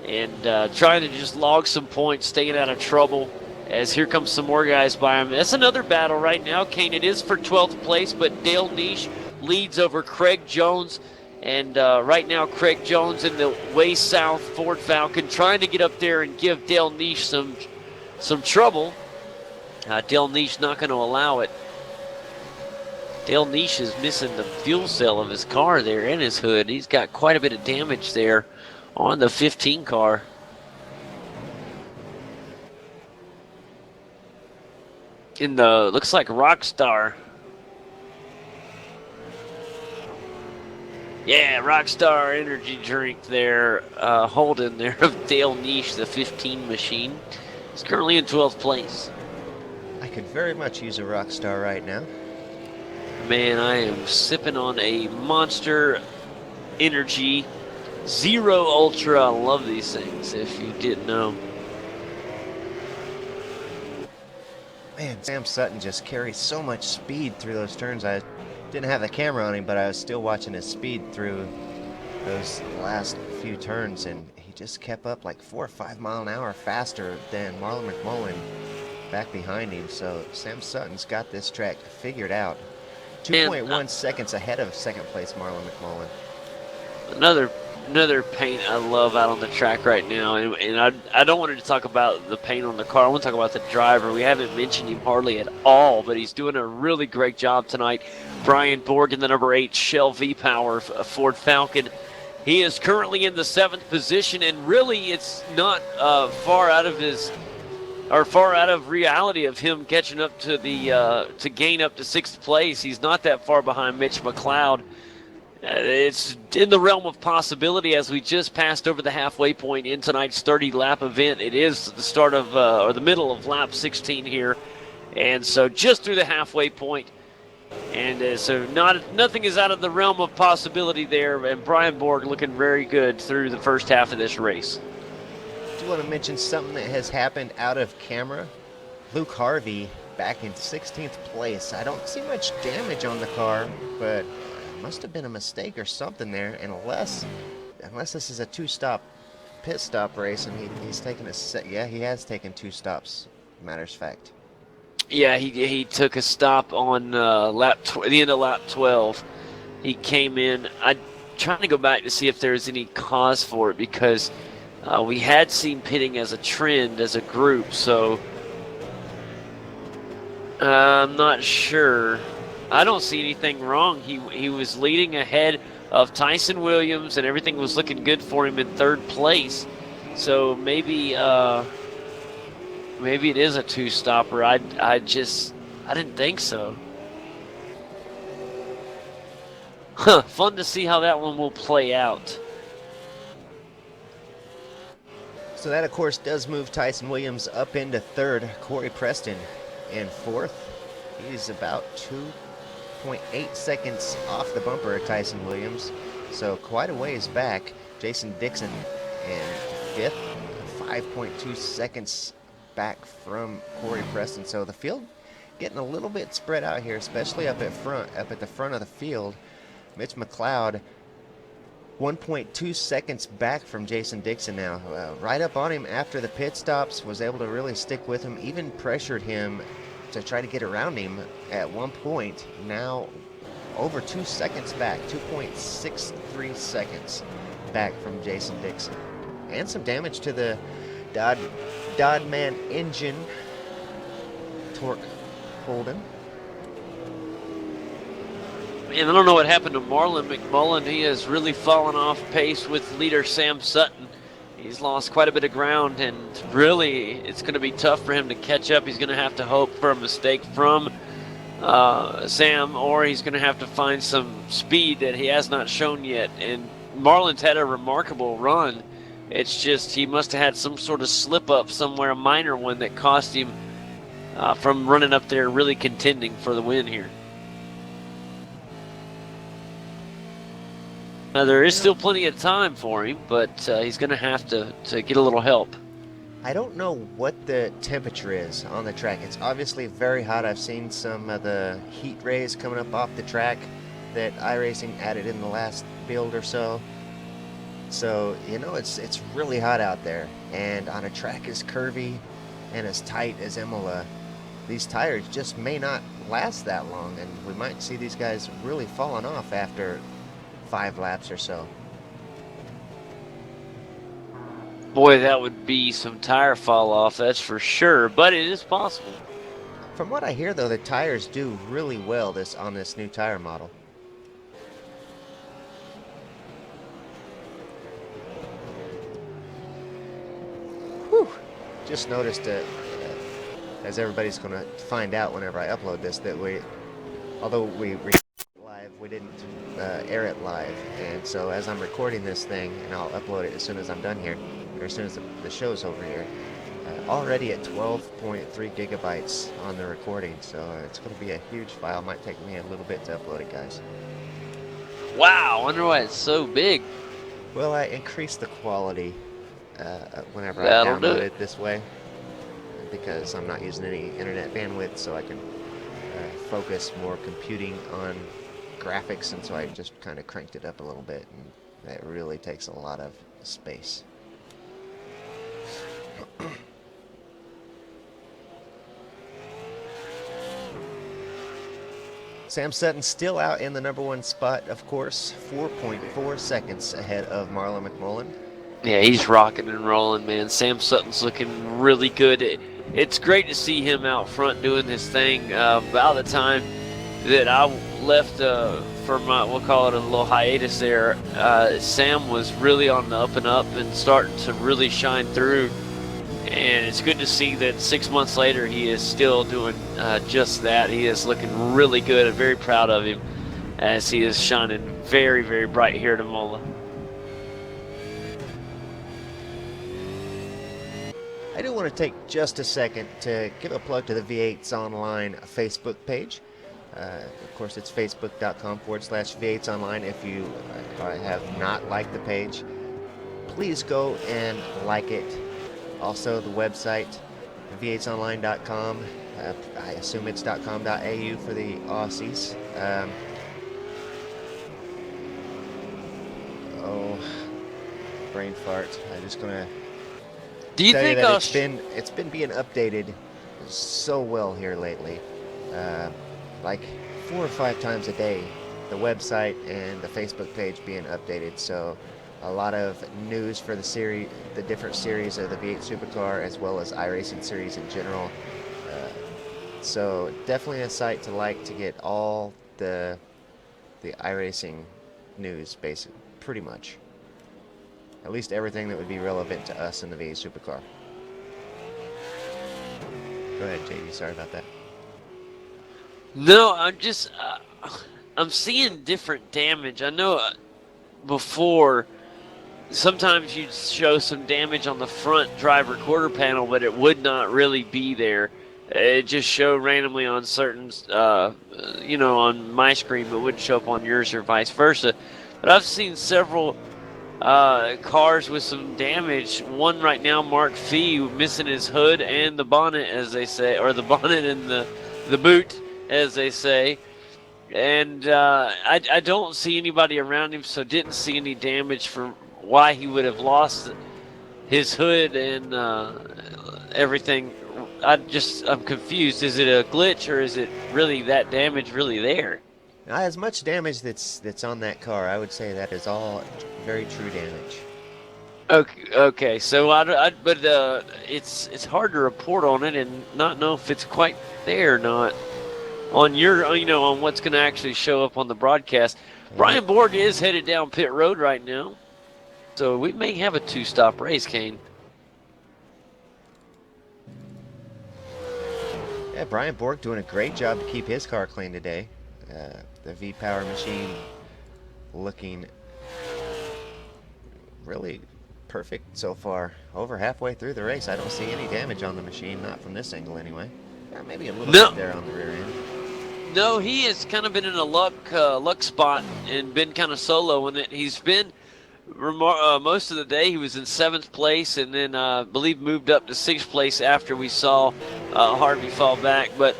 and trying to just log some points, staying out of trouble as here comes some more guys by him. That's another battle right now, Kane. It is for 12th place, but Dale Niche leads over Craig Jones. And right now, Craig Jones in the way south Ford Falcon trying to get up there and give Dale Niche some trouble. Dale Niche not going to allow it. Dale Niche is missing the fuel cell of his car there and his hood. He's got quite a bit of damage there on the 15 car. In the, looks like Rockstar. Yeah, Rockstar energy drink there, holding there of Dale Niche, the 15 machine. He's currently in 12th place. I could very much use a Rockstar right now. Man, I am sipping on a Monster Energy Zero Ultra. I love these things, if you didn't know. Man, Sam Sutton just carries so much speed through those turns. I didn't have the camera on him, but I was still watching his speed through those last few turns, and he just kept up like 4 or 5 mile an hour faster than Marlon McMullen back behind him. So Sam Sutton's got this track figured out. 2.1 seconds ahead of second place Marlon McMullen. Another paint I love out on the track right now, and I don't want to talk about the paint on the car. I want to talk about the driver. We haven't mentioned him hardly at all, but he's doing a really great job tonight. Brian Borg in the number 8 Shell V-Power Ford Falcon. He is currently in the 7th position, and really it's not far out of reality of him catching up to the to gain up to 6th place. He's not that far behind Mitch McLeod. It's in the realm of possibility as we just passed over the halfway point in tonight's 30-lap event. It is the start of, or the middle of lap 16 here. And so just through the halfway point. And so nothing is out of the realm of possibility there. And Brian Borg looking very good through the first half of this race. Do you want to mention something that has happened out of camera? Luke Harvey back in 16th place. I don't see much damage on the car, but it must have been a mistake or something there. And unless this is a two-stop pit stop race, and he's taken he has taken 2 stops. Matters of fact. Yeah, he took a stop on the end of lap 12. He came in. I'm trying to go back to see if there's any cause for it because we had seen pitting as a trend as a group, so I'm not sure. I don't see anything wrong. He was leading ahead of Tyson Williams, and everything was looking good for him in 3rd place. So maybe it is a 2-stopper. I didn't think so. Huh, fun to see how that one will play out. So that, of course, does move Tyson Williams up into 3rd. Corey Preston in 4th. He's about 2.8 seconds off the bumper of Tyson Williams. So quite a ways back. Jason Dixon in 5th. 5.2 seconds back from Corey Preston. So the field getting a little bit spread out here, especially up at the front of the field. Mitch McLeod 1.2 seconds back from Jason Dixon now. Right up on him after the pit stops, was able to really stick with him, even pressured him to try to get around him at one point. Now over 2 seconds back, 2.63 seconds back from Jason Dixon. And some damage to the Dodman engine torque holding. And I don't know what happened to Marlon McMullen. He has really fallen off pace with leader Sam Sutton. He's lost quite a bit of ground, and really it's going to be tough for him to catch up. He's going to have to hope for a mistake from Sam, or he's going to have to find some speed that he has not shown yet. And Marlon's had a remarkable run. It's just he must have had some sort of slip-up somewhere, a minor one, that cost him from running up there really contending for the win here. Now, there is still plenty of time for him, but he's going to have to get a little help. I don't know what the temperature is on the track. It's obviously very hot. I've seen some of the heat rays coming up off the track that iRacing added in the last build or so. So, you know, it's really hot out there. And on a track as curvy and as tight as Imola, these tires just may not last that long. And we might see these guys really falling off after 5 laps or so. Boy, that would be some tire fall off, that's for sure, but it is possible. From what I hear, though, the tires do really well on this new tire model. Whew. Just noticed as everybody's going to find out whenever I upload this, that although we live, we didn't air it live. And so as I'm recording this thing, and I'll upload it as soon as I'm done here, or as soon as the show's over here, already at 12.3 gigabytes on the recording. So it's going to be a huge file. Might take me a little bit to upload it, guys. Wow, I wonder why it's so big. Well, I increased the quality whenever I That'll download do it this way, because I'm not using any internet bandwidth, so I can focus more computing on graphics, and so I just kind of cranked it up a little bit, and that really takes a lot of space. Sam Sutton still out in the #1 spot, of course, 4.4 seconds ahead of Marlon McMullen. Yeah, he's rocking and rolling, man. Sam Sutton's looking really good. It's great to see him out front doing his thing. About the time that I left for my, we'll call it a little hiatus there, Sam was really on the up and up and starting to really shine through. And it's good to see that 6 months later he is still doing just that. He is looking really good. I'm very proud of him. as he is shining very, very bright here at Imola. I do want to take just a second to give a plug to the V8s Online Facebook page. Of course, it's facebook.com/V8s Online. If you have not liked the page, please go and like it. Also, the website, v8sonline.com. I assume it's .com.au for the Aussies. Brain fart. I'm just gonna Do you tell you think that it's been being updated so well here lately. Like 4 or 5 times a day, the website and the Facebook page being updated. So a lot of news for the series, the different series of the V8 Supercar, as well as iRacing series in general. So definitely a site to like to get all the iRacing news, basically, pretty much. At least everything that would be relevant to us in the V8 Supercar. Go ahead, JD. Sorry about that. No, I'm seeing different damage. I know before, sometimes you'd show some damage on the front driver quarter panel, but it would not really be there. It just showed randomly on certain, on my screen, but wouldn't show up on yours or vice versa. But I've seen several cars with some damage. One right now, Mark Fee, missing his hood and the bonnet, as they say, or the bonnet and the boot, as they say. And I don't see anybody around him, so didn't see any damage for why he would have lost his hood and everything. I'm confused. Is it a glitch, or is it really that damage really there? As much damage that's on that car, I would say that is all very true damage. Okay. So but it's hard to report on it and not know if it's quite there or not on your, on what's going to actually show up on the broadcast. Brian Borg is headed down pit road right now, so we may have a 2-stop race, Kane. Yeah, Brian Borg doing a great job to keep his car clean today. The V-Power machine looking really perfect so far. Over halfway through the race, I don't see any damage on the machine, not from this angle anyway. Maybe a little bit there on the rear end. No, he has kind of been in a luck spot and been kind of solo in it. He's been most of the day. He was in 7th place, and then I believe moved up to 6th place after we saw Harvey fall back. But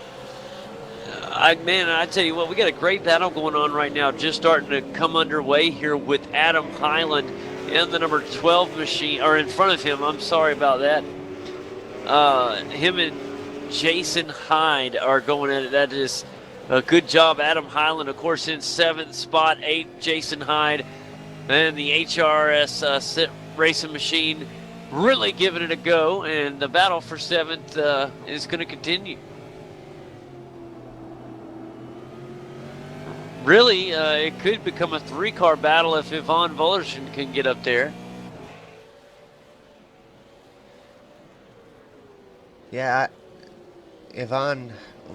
I tell you what, we got a great battle going on right now, just starting to come underway here with Adam Highland in the number 12 machine, or in front of him. I'm sorry about that. Him and Jason Hyde are going at it. That is a good job. Adam Highland, of course, in 7th spot, 8th Jason Hyde, and the HRS racing machine really giving it a go, and the battle for 7th is going to continue. Really, it could become a 3-car battle if Ivan Voloshin can get up there. Yeah, Ivan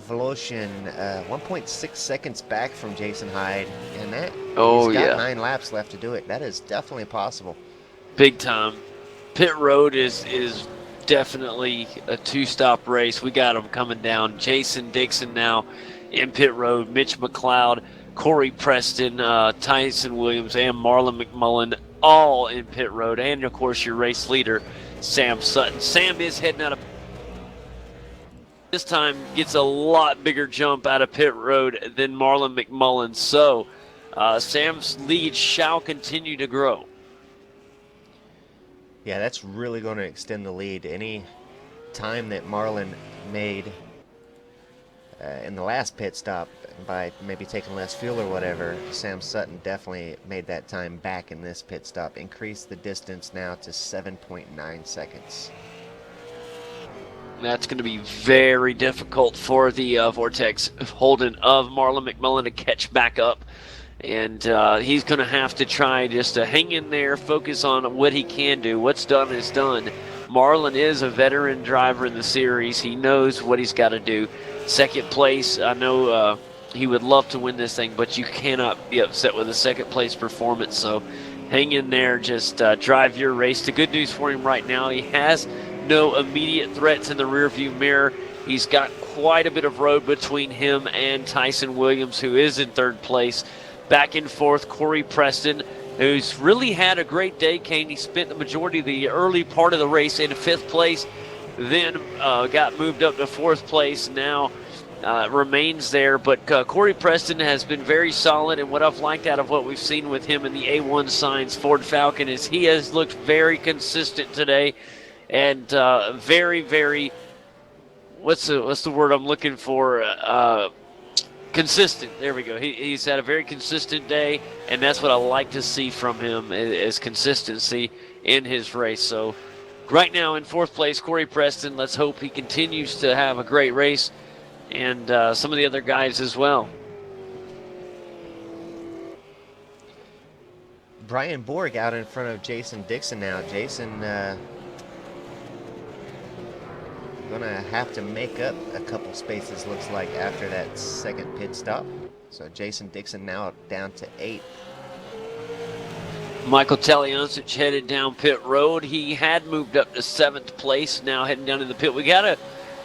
Voloshin, 1.6 seconds back from Jason Hyde, and he's got 9 laps left to do it. That is definitely possible. Big time. Pit road is definitely a 2-stop race. We got them coming down. Jason Dixon now in pit road. Mitch McLeod, Corey Preston, Tyson Williams, and Marlon McMullen all in pit road. And, of course, your race leader, Sam Sutton. Sam is heading out of this time, gets a lot bigger jump out of pit road than Marlon McMullen. So Sam's lead shall continue to grow. Yeah, that's really going to extend the lead. Any time that Marlon made in the last pit stop by maybe taking less fuel or whatever, Sam Sutton definitely made that time back in this pit stop. Increased the distance now to 7.9 seconds. That's going to be very difficult for the Vortex Holden of Marlon McMullen to catch back up. And he's going to have to try just to hang in there, focus on what he can do. What's done is done. Marlon is a veteran driver in the series. He knows what he's got to do. 2nd place, I know He would love to win this thing, but you cannot be upset with a second-place performance. So hang in there. Just drive your race. The good news for him right now, he has no immediate threats in the rearview mirror. He's got quite a bit of road between him and Tyson Williams, who is in third place. Back and forth, Corey Preston, who's really had a great day, Kane. He spent the majority of the early part of the race in fifth place, then got moved up to fourth place. Now remains there, but Corey Preston has been very solid, and what I've liked out of what we've seen with him in the A1 Signs Ford Falcon is he has looked very consistent today, and very, very, what's the word I'm looking for? Consistent. There we go. He's had a very consistent day, and that's what I like to see from him is consistency in his race. So right now in fourth place, Corey Preston. Let's hope he continues to have a great race, and some of the other guys as well. Brian Borg out in front of Jason Dixon now. Jason gonna have to make up a couple spaces, looks like, after that second pit stop. So Jason Dixon now down to 8th. Michael Taliancic headed down pit road. He had moved up to 7th place, now heading down to the pit. We got a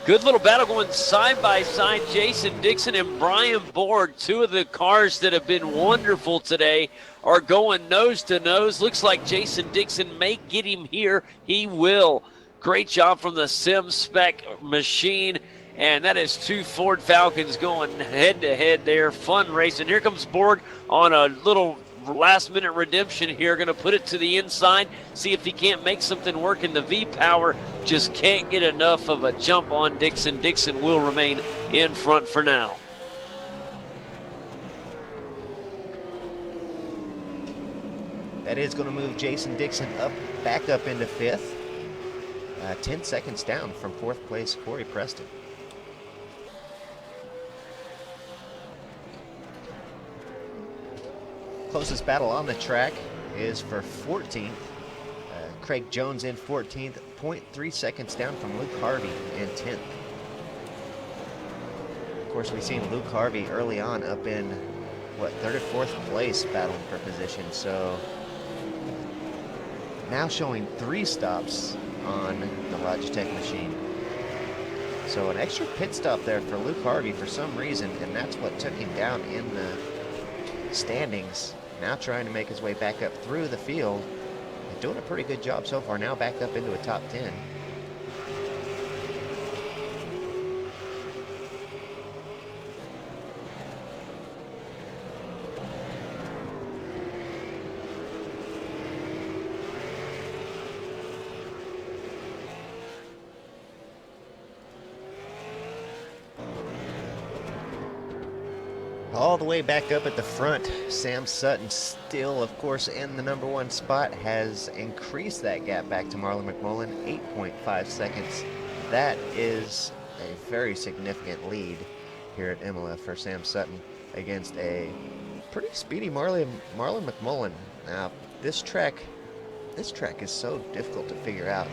good little battle going side by side. Jason Dixon and Brian Borg, two of the cars that have been wonderful today, are going nose to nose. Looks like Jason Dixon may get him here. He will. Great job from the Sim Spec machine. And that is two Ford Falcons going head-to-head there. Fun racing. Here comes Borg on a little last-minute redemption here. Going to put it to the inside, see if he can't make something work in the V-Power. Just can't get enough of a jump on Dixon. Dixon will remain in front for now. That is going to move Jason Dixon back up into 5th. 10 seconds down from 4th place, Corey Preston. Closest battle on the track is for 14th. Craig Jones in 14th, 0.3 seconds down from Luke Harvey in 10th. Of course, we've seen Luke Harvey early on up in, what, 3rd or 4th place battling for position. So now showing 3 stops on the Logitech machine. So an extra pit stop there for Luke Harvey for some reason, and that's what took him down in the standings. Now trying to make his way back up through the field. And doing a pretty good job so far, now back up into a top 10. All the way back up at the front, Sam Sutton still, of course, in the number 1 spot, has increased that gap back to Marlon McMullen, 8.5 seconds. That is a very significant lead here at Imola for Sam Sutton against a pretty speedy Marlon McMullen. Now, this track is so difficult to figure out,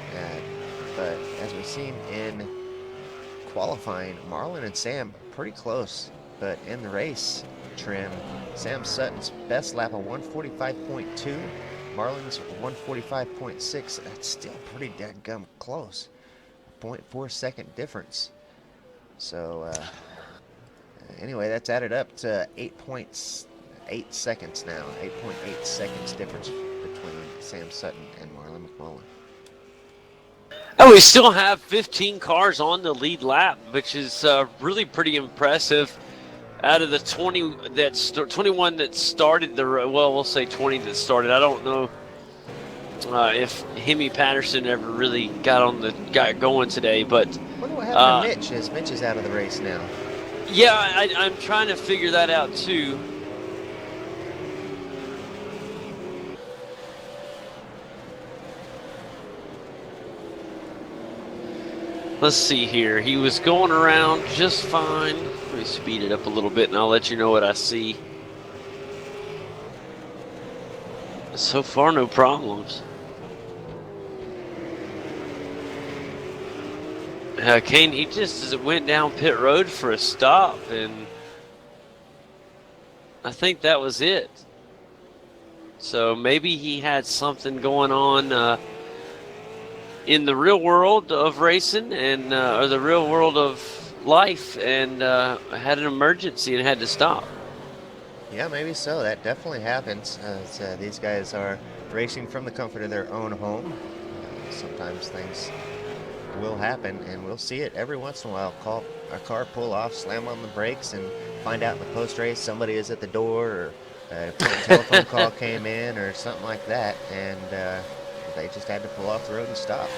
but as we've seen in qualifying, Marlon and Sam are pretty close. But in the race trim, Sam Sutton's best lap of 145.2, Marlon's 145.6. That's still pretty dadgum close. 0.4 second difference. So anyway, that's added up to 8.8 seconds now. 8.8 seconds difference between Sam Sutton and Marlon McMullen. Oh, we still have 15 cars on the lead lap, which is really pretty impressive. Out of the 21 that started the, well, we'll say 20 that started. I don't know if Hemi Patterson ever really got going today, but I wonder what happened to Mitch, as Mitch is out of the race now. Yeah, I'm trying to figure that out too. Let's see here. He was going around just fine. Let me speed it up a little bit and I'll let you know what I see. So far, no problems. Kane, he just went down pit road for a stop, and I think that was it. So maybe he had something going on in the real world of racing and or the real world of life, and had an emergency and had to stop. Yeah, maybe so. That definitely happens. These guys are racing from the comfort of their own home. Sometimes things will happen, and we'll see it every once in a while. Call a car pull off, slam on the brakes, and find out in the post race somebody is at the door, or an important telephone call came in, or something like that, and they just had to pull off the road and stop.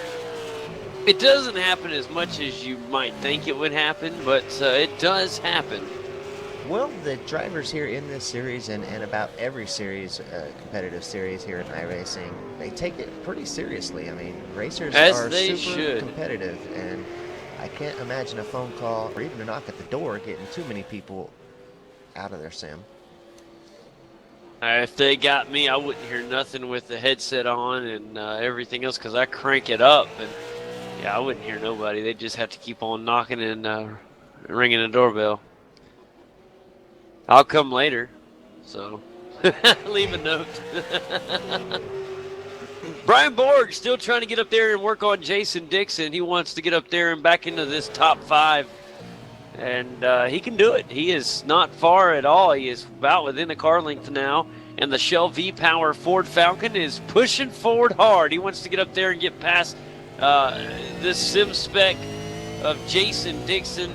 It doesn't happen as much as you might think it would happen, but it does happen. Well, the drivers here in this series and about every series, competitive series here in iRacing, they take it pretty seriously. I mean, racers As are they super should. competitive, and I can't imagine a phone call or even a knock at the door getting too many people out of their sim. If they got me, I wouldn't hear nothing with the headset on and everything else because I crank it up, and yeah, I wouldn't hear nobody. They just have to keep on knocking and ringing the doorbell. I'll come later, so leave a note. Brian Borg still trying to get up there and work on Jason Dixon. He wants to get up there and back into this top 5. And he can do it. He is not far at all. He is about within the car length now. And the Shell V-Power Ford Falcon is pushing forward hard. He wants to get up there and get past this sim spec of Jason Dixon.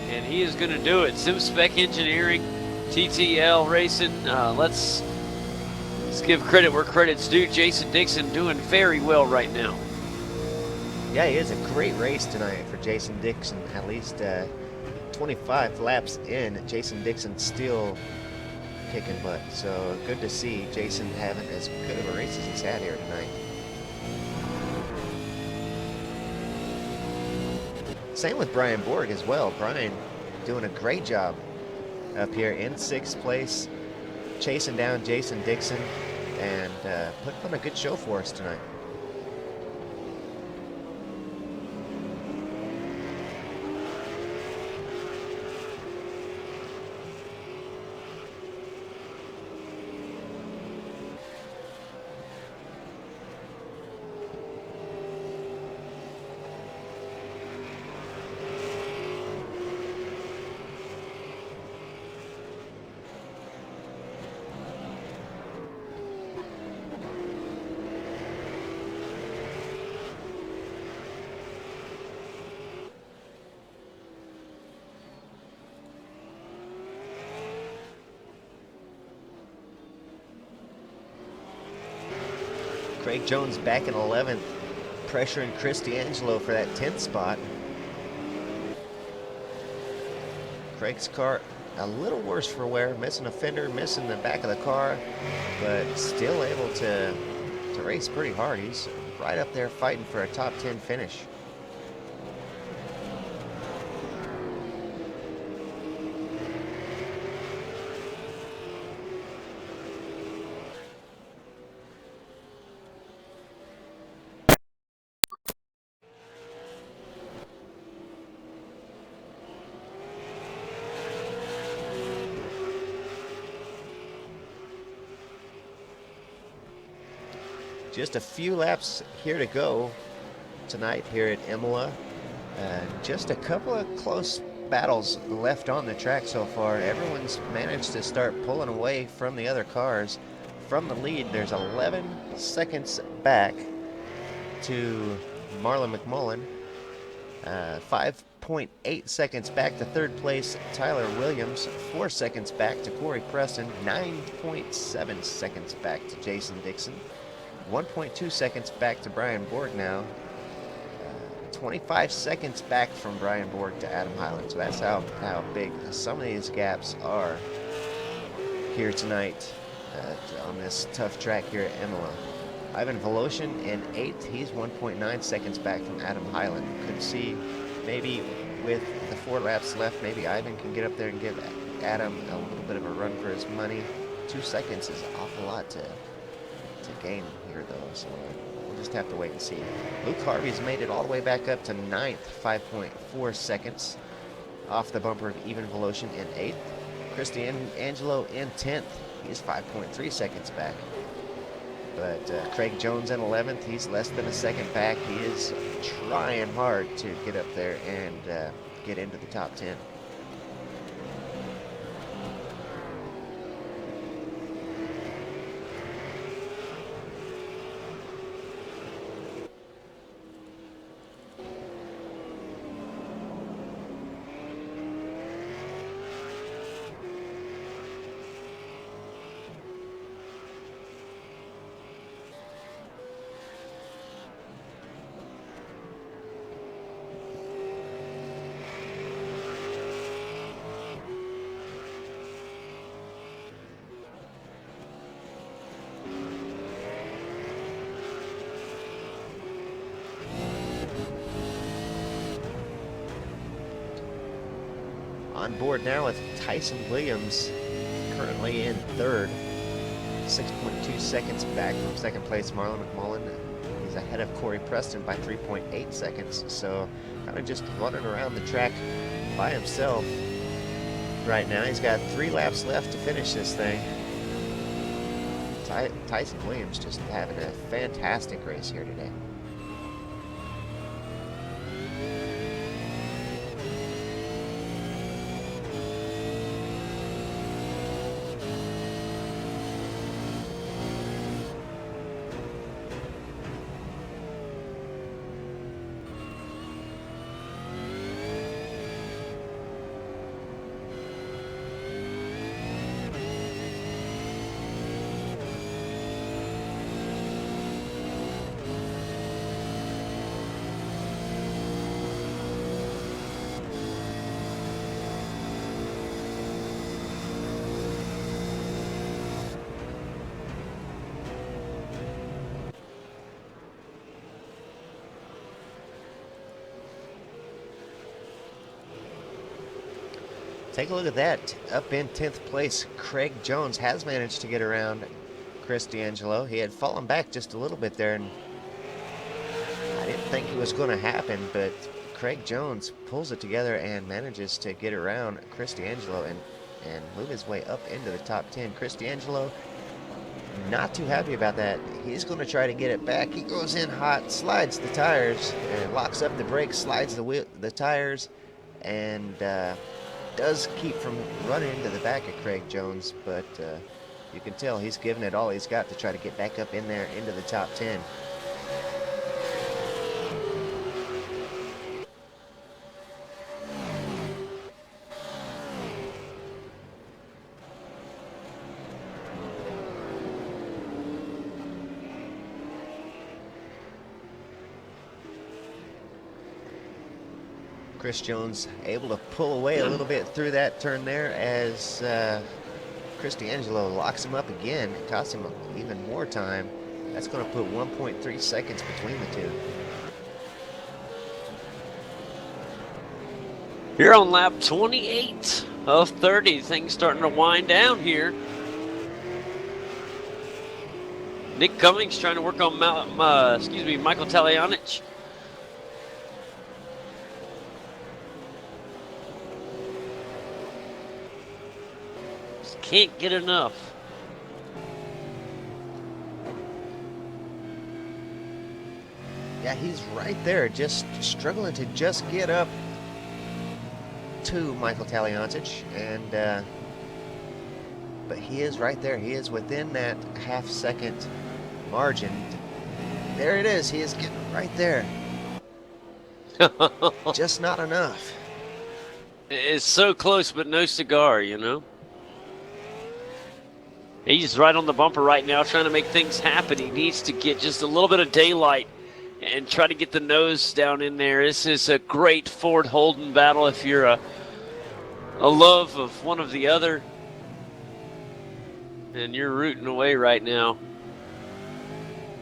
And he is going to do it. Sim spec engineering, TTL racing. Let's give credit where credit's due. Jason Dixon doing very well right now. Yeah, it is a great race tonight for Jason Dixon. At least 25 laps in, Jason Dixon still kicking butt. So good to see Jason having as good of a race as he's had here tonight. Same with Brian Borg as well. Brian doing a great job up here in 6th place, chasing down Jason Dixon, and putting on a good show for us tonight. Craig Jones back in 11th, pressuring Chris D'Angelo for that 10th spot. Craig's car a little worse for wear, missing a fender, missing the back of the car, but still able to race pretty hard. He's right up there fighting for a top 10 finish. Just a few laps here to go tonight here at Imola. Just a couple of close battles left on the track so far. Everyone's managed to start pulling away from the other cars. From the lead, there's 11 seconds back to Marlon McMullen. 5.8 seconds back to third place, Tyler Williams. 4 seconds back to Corey Preston. 9.7 seconds back to Jason Dixon. 1.2 seconds back to Brian Borg now. 25 seconds back from Brian Borg to Adam Highland. So that's how big some of these gaps are here tonight on this tough track here at Imola. Ivan Voloshin in 8th. He's 1.9 seconds back from Adam Highland. Could see maybe with the 4 laps left, maybe Ivan can get up there and give Adam a little bit of a run for his money. 2 seconds is an awful lot to gain here, though, so we'll just have to wait and see. Luke Harvey's made it all the way back up to 9th, 5.4 seconds off the bumper of Ivan Voloshin in 8th. Angelo in 10th. He's 5.3 seconds back. But Craig Jones in 11th. He's less than a second back. He is trying hard to get up there and get into the top 10. On board now with Tyson Williams, currently in third, 6.2 seconds back from second place. Marlon McMullen, he's ahead of Corey Preston by 3.8 seconds. So kind of just running around the track by himself right now. He's got 3 laps left to finish this thing. Tyson Williams just having a fantastic race here today. Take a look at that. Up in 10th place, Craig Jones has managed to get around Chris D'Angelo. He had fallen back just a little bit there, and I didn't think it was going to happen, but Craig Jones pulls it together and manages to get around Chris D'Angelo and move his way up into the top 10. Chris D'Angelo, not too happy about that. He's going to try to get it back. He goes in hot, slides the tires, and locks up the brakes, slides the tires, and does keep from running into the back of Craig Jones, but you can tell he's giving it all he's got to try to get back up in there into the top 10. Chris Jones able to pull away a little bit through that turn there as Chris D'Angelo locks him up again. It costs him even more time. That's going to put 1.3 seconds between the two. Here on lap 28 of 30, things starting to wind down here. Nick Cummings trying to work on Michael Talianich. Can't get enough. Yeah, he's right there, just struggling to just get up to Michael Talianich, and but he is right there. He is within that half-second margin. There it is. He is getting right there. Just not enough. It's so close, but no cigar, you know? He's right on the bumper right now trying to make things happen. He needs to get just a little bit of daylight and try to get the nose down in there. This is a great Ford Holden battle if you're a love of one of the other. And you're rooting away right now.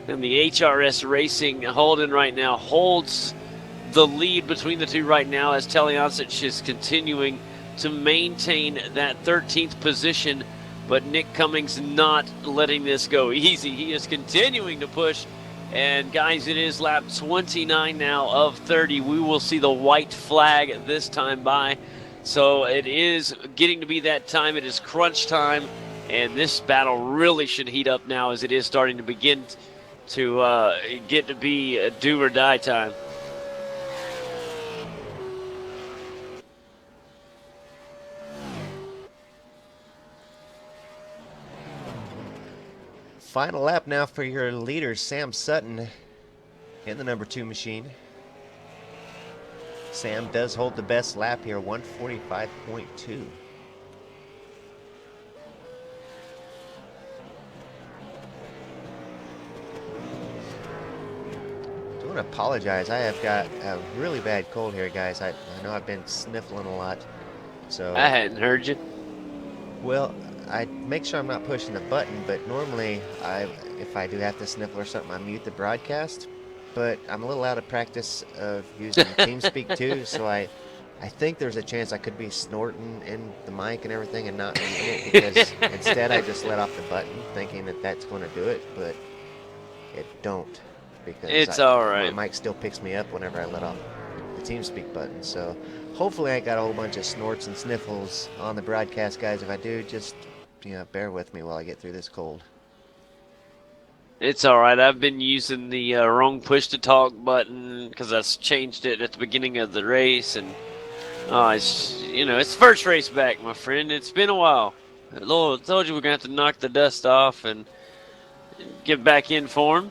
And the HRS Racing Holden right now holds the lead between the two right now as Talianich is continuing to maintain that 13th position. But Nick Cummings not letting this go easy. He is continuing to push. And guys, it is lap 29 now of 30. We will see the white flag this time by So it is getting to be that time. It is crunch time, and this battle really should heat up now as it is starting to begin to get to be a do or die time. Final lap now for your leader, Sam Sutton, in the number 2 machine. Sam does hold the best lap here, 145.2. I want to apologize. I have got a really bad cold here, guys. I know I've been sniffling a lot. So I hadn't heard you. Well, I make sure I'm not pushing the button, but normally if I do have to sniffle or something, I mute the broadcast. But I'm a little out of practice of using TeamSpeak too, so I think there's a chance I could be snorting in the mic and everything and not muting it, because instead I just let off the button thinking that that's going to do it, but it don't, because It's all right. my mic still picks me up whenever I let off the TeamSpeak button. So hopefully I got a whole bunch of snorts and sniffles on the broadcast, guys. If I do, just bear with me while I get through this cold. It's all right. I've been using the wrong push-to-talk button because I changed it at the beginning of the race, and it's first race back, my friend. It's been a while. Lord, I told you we're gonna have to knock the dust off and get back in form.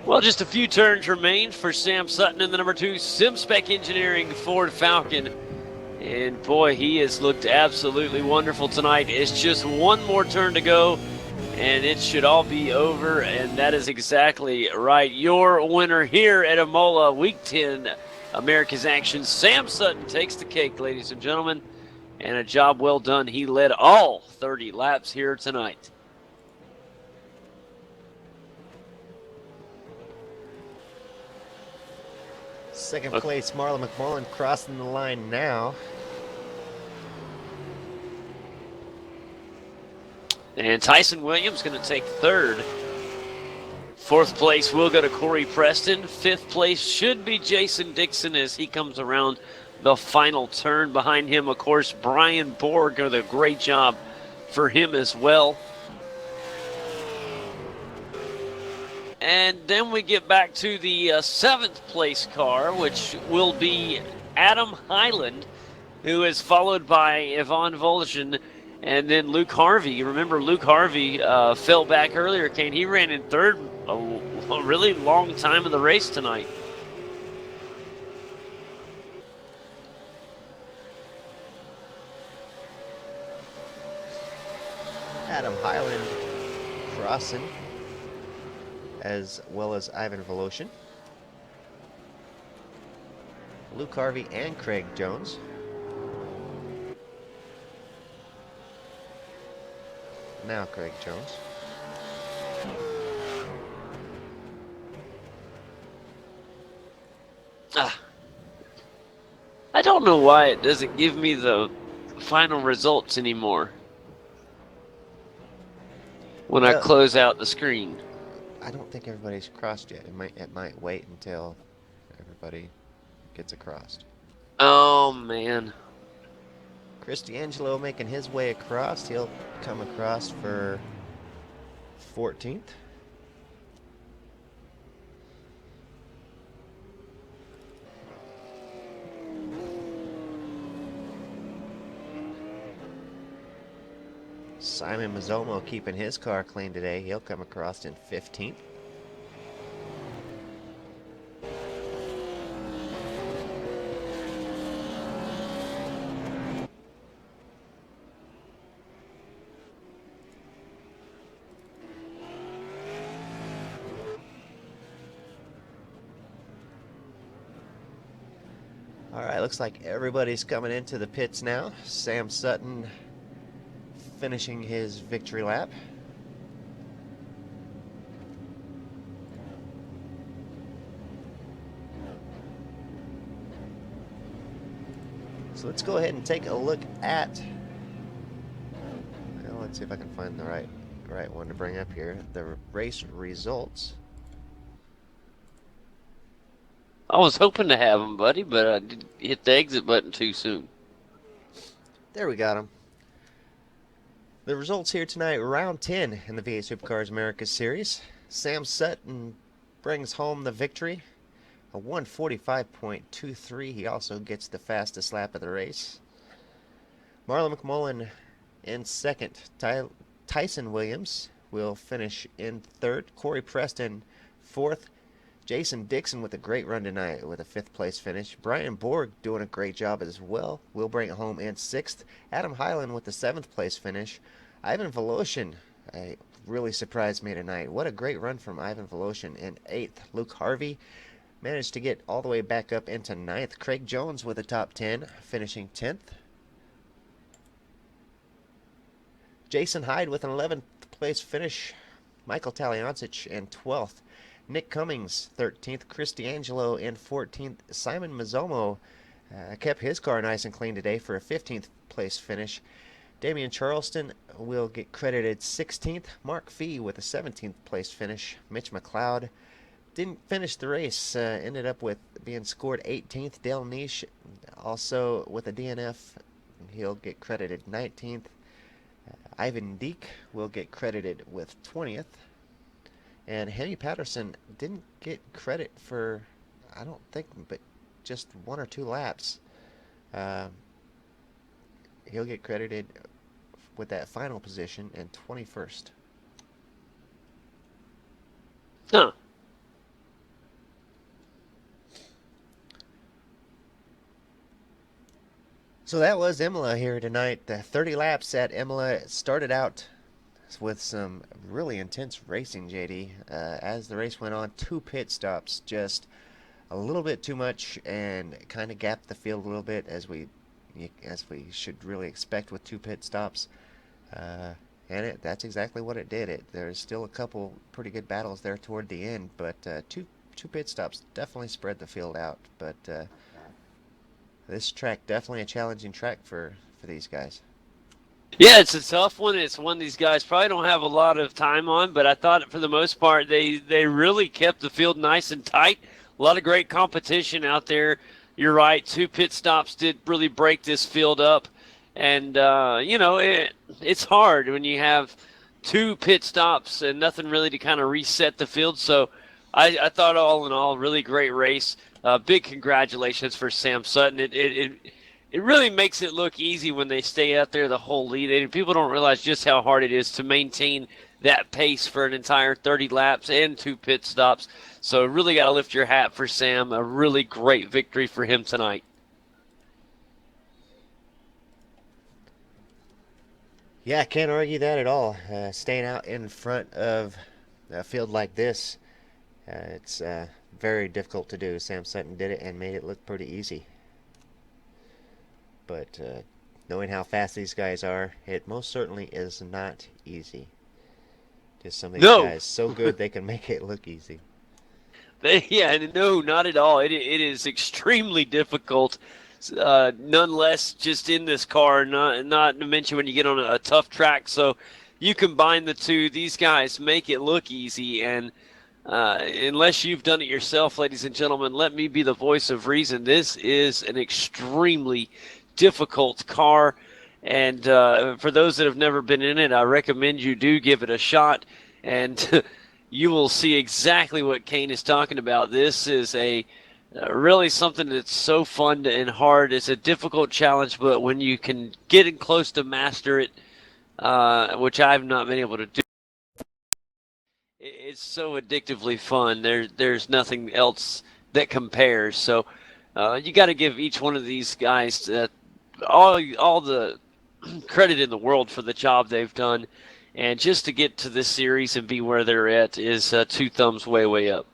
Well, just a few turns remain for Sam Sutton in the number 2 SimSpec Engineering Ford Falcon. And boy, he has looked absolutely wonderful tonight. It's just one more turn to go, and it should all be over. And that is exactly right. Your winner here at Imola, Week 10, America's Action. Sam Sutton takes the cake, ladies and gentlemen. And a job well done. He led all 30 laps here tonight. Second place, Marlon McMullen crossing the line now. And Tyson Williams going to take third. Fourth place will go to Corey Preston. Fifth place should be Jason Dixon as he comes around the final turn. Behind him, of course, Brian Borg doing a great job for him as well. And then we get back to the seventh place car, which will be Adam Hyland, who is followed by Yvonne Voloshin and then Luke Harvey. You remember Luke Harvey fell back earlier, Kane. He ran in third a really long time in the race tonight. Adam Hyland crossing, as well as Ivan Voloshin, Luke Harvey, and Craig Jones. Now Craig Jones. I don't know why it doesn't give me the final results anymore when I close out the screen. I don't think everybody's crossed yet. It might wait until everybody gets across. Oh man. Chris D'Angelo making his way across. He'll come across for 14th. Simon Mazzomo keeping his car clean today. He'll come across in 15th. All right, looks like everybody's coming into the pits now. Sam Sutton finishing his victory lap. So let's go ahead and take a look at, well, let's see if I can find the right one to bring up here. The race results. I was hoping to have him, buddy, but I did hit the exit button too soon. There we got him. The results here tonight, round 10 in the V8 Supercars Americas Series. Sam Sutton brings home the victory, a 145.23. He also gets the fastest lap of the race. Marlon McMullen in second. Tyson Williams will finish in third. Corey Preston fourth. Jason Dixon with a great run tonight with a fifth place finish. Brian Borg doing a great job as well. Will bring it home in sixth. Adam Hyland with the seventh place finish. Ivan Voloshin really surprised me tonight. What a great run from Ivan Voloshin in eighth. Luke Harvey managed to get all the way back up into ninth. Craig Jones with a top 10, finishing 10th. Jason Hyde with an 11th place finish. Michael Taliancic in 12th. Nick Cummings, 13th. Chris D'Angelo in 14th. Simon Mazzomo kept his car nice and clean today for a 15th place finish. Damian Charleston will get credited 16th. Mark Fee with a 17th place finish. Mitch McLeod didn't finish the race. Ended up with being scored 18th. Dale Niche also with a DNF. He'll get credited 19th. Ivan Deek will get credited with 20th. And Hemi Patterson didn't get credit for, I don't think, but just one or two laps. He'll get credited with that final position in 21st. Huh. So that was Imola here tonight. The 30 laps at Imola started out with some really intense racing, JD. As the race went on, 2 pit stops, just a little bit too much, and kind of gapped the field a little bit as we should really expect with 2 pit stops. And that's exactly what it did. There's still a couple pretty good battles there toward the end, but two pit stops definitely spread the field out. But this track definitely a challenging track for these guys. Yeah, it's a tough one. It's one these guys probably don't have a lot of time on, but I thought for the most part they really kept the field nice and tight. A lot of great competition out there. You're right. 2 pit stops did really break this field up. And, it's hard when you have 2 pit stops and nothing really to kind of reset the field. So I thought all in all, really great race. Big congratulations for Sam Sutton. It really makes it look easy when they stay out there the whole lead. And people don't realize just how hard it is to maintain that pace for an entire 30 laps and 2 pit stops. So really got to lift your hat for Sam. A really great victory for him tonight. Yeah, can't argue that at all. Staying out in front of a field like this, it's very difficult to do. Sam Sutton did it and made it look pretty easy. But knowing how fast these guys are, it most certainly is not easy. Just some of these guys so good they can make it look easy. Yeah, no, not at all. It is extremely difficult. Nonetheless, just in this car, not to mention when you get on a tough track. So you combine the two. These guys make it look easy, and unless you've done it yourself, ladies and gentlemen, let me be the voice of reason. This is an extremely difficult car, and for those that have never been in it, I recommend you do give it a shot, and you will see exactly what Kane is talking about. This is really something that's so fun and hard. It's a difficult challenge, but when you can get in close to master it, which I've not been able to do, it's so addictively fun. There's nothing else that compares. So you got to give each one of these guys all the credit in the world for the job they've done. And just to get to this series and be where they're at is 2 thumbs way up.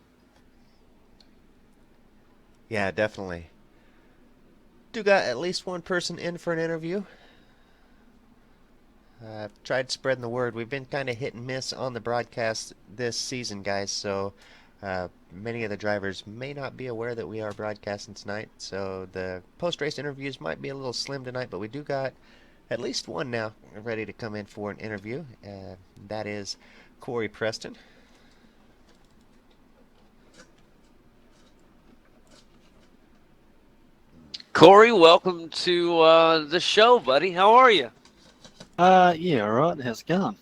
Yeah, definitely. Do got at least one person in for an interview. I've tried spreading the word. We've been kind of hit and miss on the broadcast this season, guys, so many of the drivers may not be aware that we are broadcasting tonight, so the post-race interviews might be a little slim tonight, but we do got at least one now ready to come in for an interview. That is Corey Preston. Corey, welcome to the show, buddy. How are you? Yeah, all right. How's it going?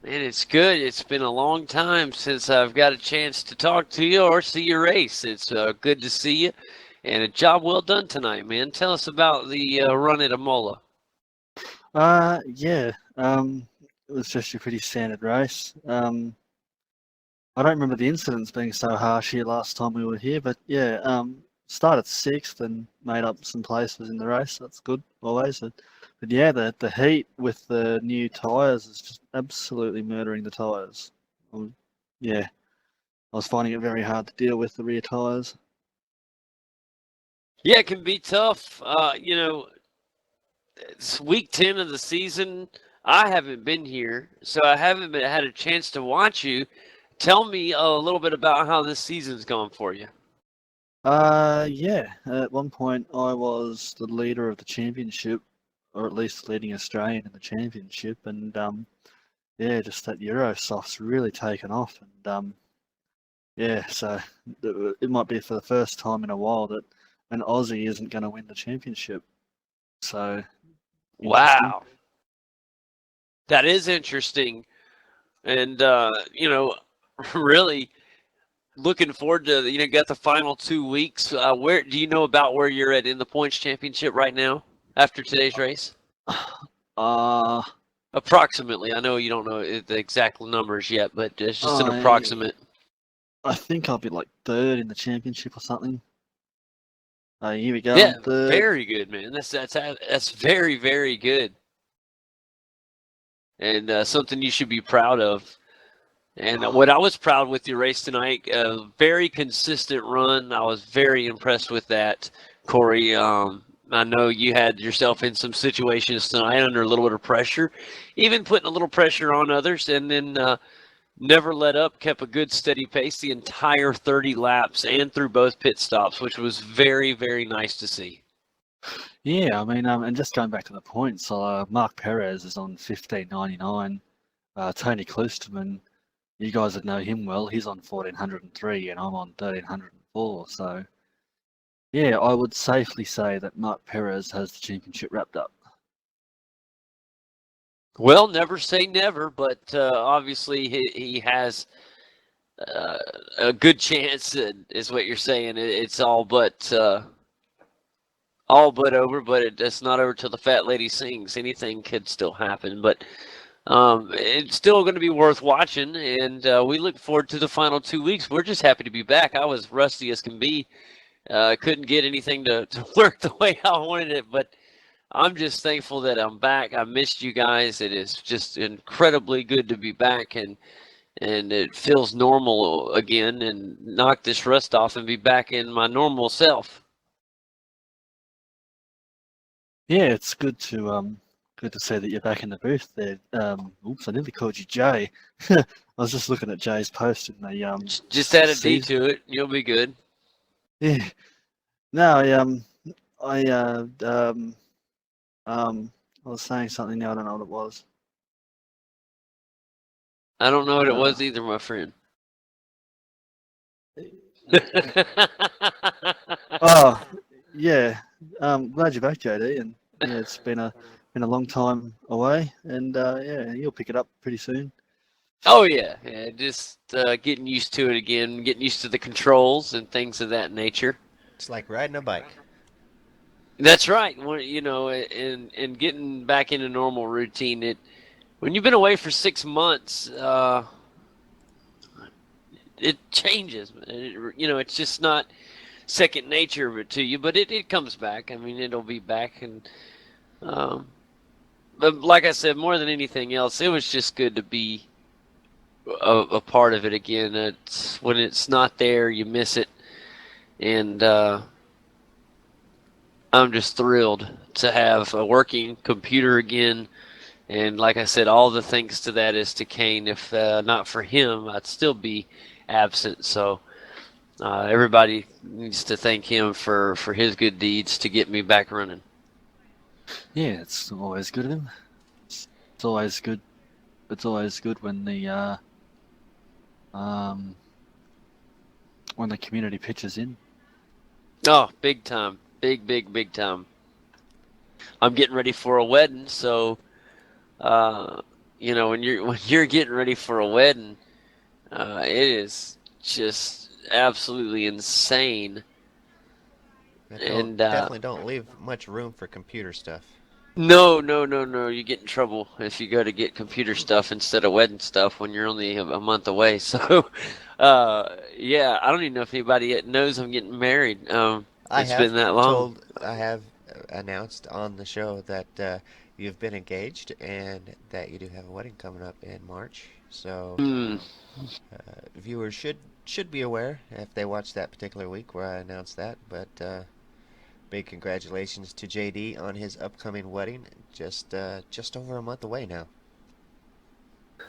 Man, it's good. It's been a long time since I've got a chance to talk to you or see your race. It's good to see you, and a job well done tonight, man. Tell us about the run at Imola. Yeah. It was just a pretty standard race. I don't remember the incidents being so harsh here last time we were here, but yeah, started sixth and made up some places in the race. That's good always. But yeah, the heat with the new tyres is just absolutely murdering the tyres. Yeah, I was finding it very hard to deal with the rear tyres. Yeah, it can be tough. It's week 10 of the season. I haven't been here, so I haven't had a chance to watch you. Tell me a little bit about how this season's gone for you. Yeah. At one point, I was the leader of the championship, or at least leading Australian in the championship, and yeah, just that Eurosoft's really taken off, and yeah, so it might be for the first time in a while that an Aussie isn't going to win the championship. So interesting. Wow, that is interesting, and really looking forward to got the final 2 weeks. Where do you know about where you're at in the points championship right now after today's race? Uh, Approximately. I know you don't know the exact numbers yet, but it's just an I approximate. I think I'll be like third in the championship or something. Here we go. Yeah, I'm third. very good, man. That's very, very good, and something you should be proud of. And what I was proud with your race tonight, a very consistent run. I was very impressed with that, Corey. I know you had yourself in some situations tonight under a little bit of pressure, even putting a little pressure on others, and then never let up, kept a good steady pace the entire 30 laps and through both pit stops, which was very, very nice to see. Yeah, I mean, and just going back to the points, Mark Perez is on 1599. Tony Klusterman, you guys would know him well. He's on 1403, and I'm on 1304. So, yeah, I would safely say that Mark Perez has the championship wrapped up. Well, never say never, but obviously he has a good chance, is what you're saying. It's all but over, but it's not over till the fat lady sings. Anything could still happen, but it's still going to be worth watching, and we look forward to the final 2 weeks. We're just happy to be back. I was rusty as can be. Couldn't get anything to work the way I wanted it, but I'm just thankful that I'm back. I missed you guys. It is just incredibly good to be back, and it feels normal again, and knock this rust off and be back in my normal self. Yeah, it's good to see that you're back in the booth there. Oops, I nearly called you Jay. I was just looking at Jay's post in the Just add a D season. to it. You'll be good. Yeah. No, I I was saying something now. I don't know what it was. I don't know what it Uh, was either, my friend. oh, yeah. Glad you're back, JD. And yeah, it's been a long time away, and yeah, you'll pick it up pretty soon. Oh yeah, just getting used to it again, getting used to the controls and things of that nature. It's like riding a bike. That's right. And getting back in a normal routine. When you've been away for 6 months, it changes. It's just not second nature to you, but it comes back. I mean, it'll be back, and but like I said, more than anything else, it was just good to be a part of it again. It's when it's not there, you miss it, and I'm just thrilled to have a working computer again. And like I said, all the thanks to that is to Kane. If not for him, I'd still be absent. So everybody needs to thank him for his good deeds to get me back running. Yeah, it's always good of him. It's always good. It's always good when the community pitches in. Oh, big time. Big time. I'm getting ready for a wedding, so when you're getting ready for a wedding, it is just absolutely insane. That don't And definitely don't leave much room for computer stuff. no, you get in trouble if you go to get computer stuff instead of wedding stuff when you're only a month away. So, yeah, I don't even know if anybody yet knows I'm getting married. I It's been have that long. I have announced on the show that you've been engaged and that you do have a wedding coming up in March. So Hmm. viewers should be aware if they watch that particular week where I announced that. But big congratulations to JD on his upcoming wedding, just over a month away now.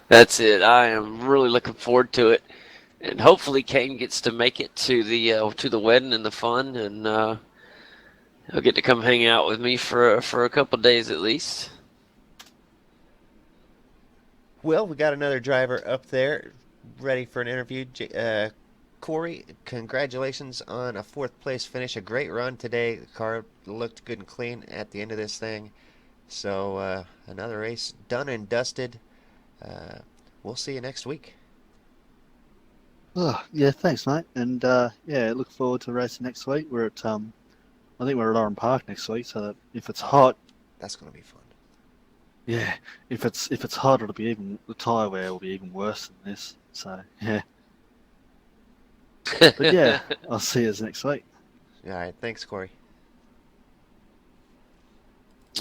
That's it. I am really looking forward to it, and hopefully Kane gets to make it to the wedding and the fun, and he'll get to come hang out with me for a couple days at least. Well, we got another driver up there ready for an interview. Corey, congratulations on a fourth place finish. A great run today. The car looked good and clean at the end of this thing. So another race done and dusted. Uh, we'll see you next week. Oh, yeah, thanks, mate. And yeah, look forward to racing next week. I think we're at Oran Park next week. So that if it's hot, That's going to be fun. yeah, if it's hot, the tyre wear will be even worse than this. So yeah, but yeah, I'll see you next week. All right, thanks, Corey.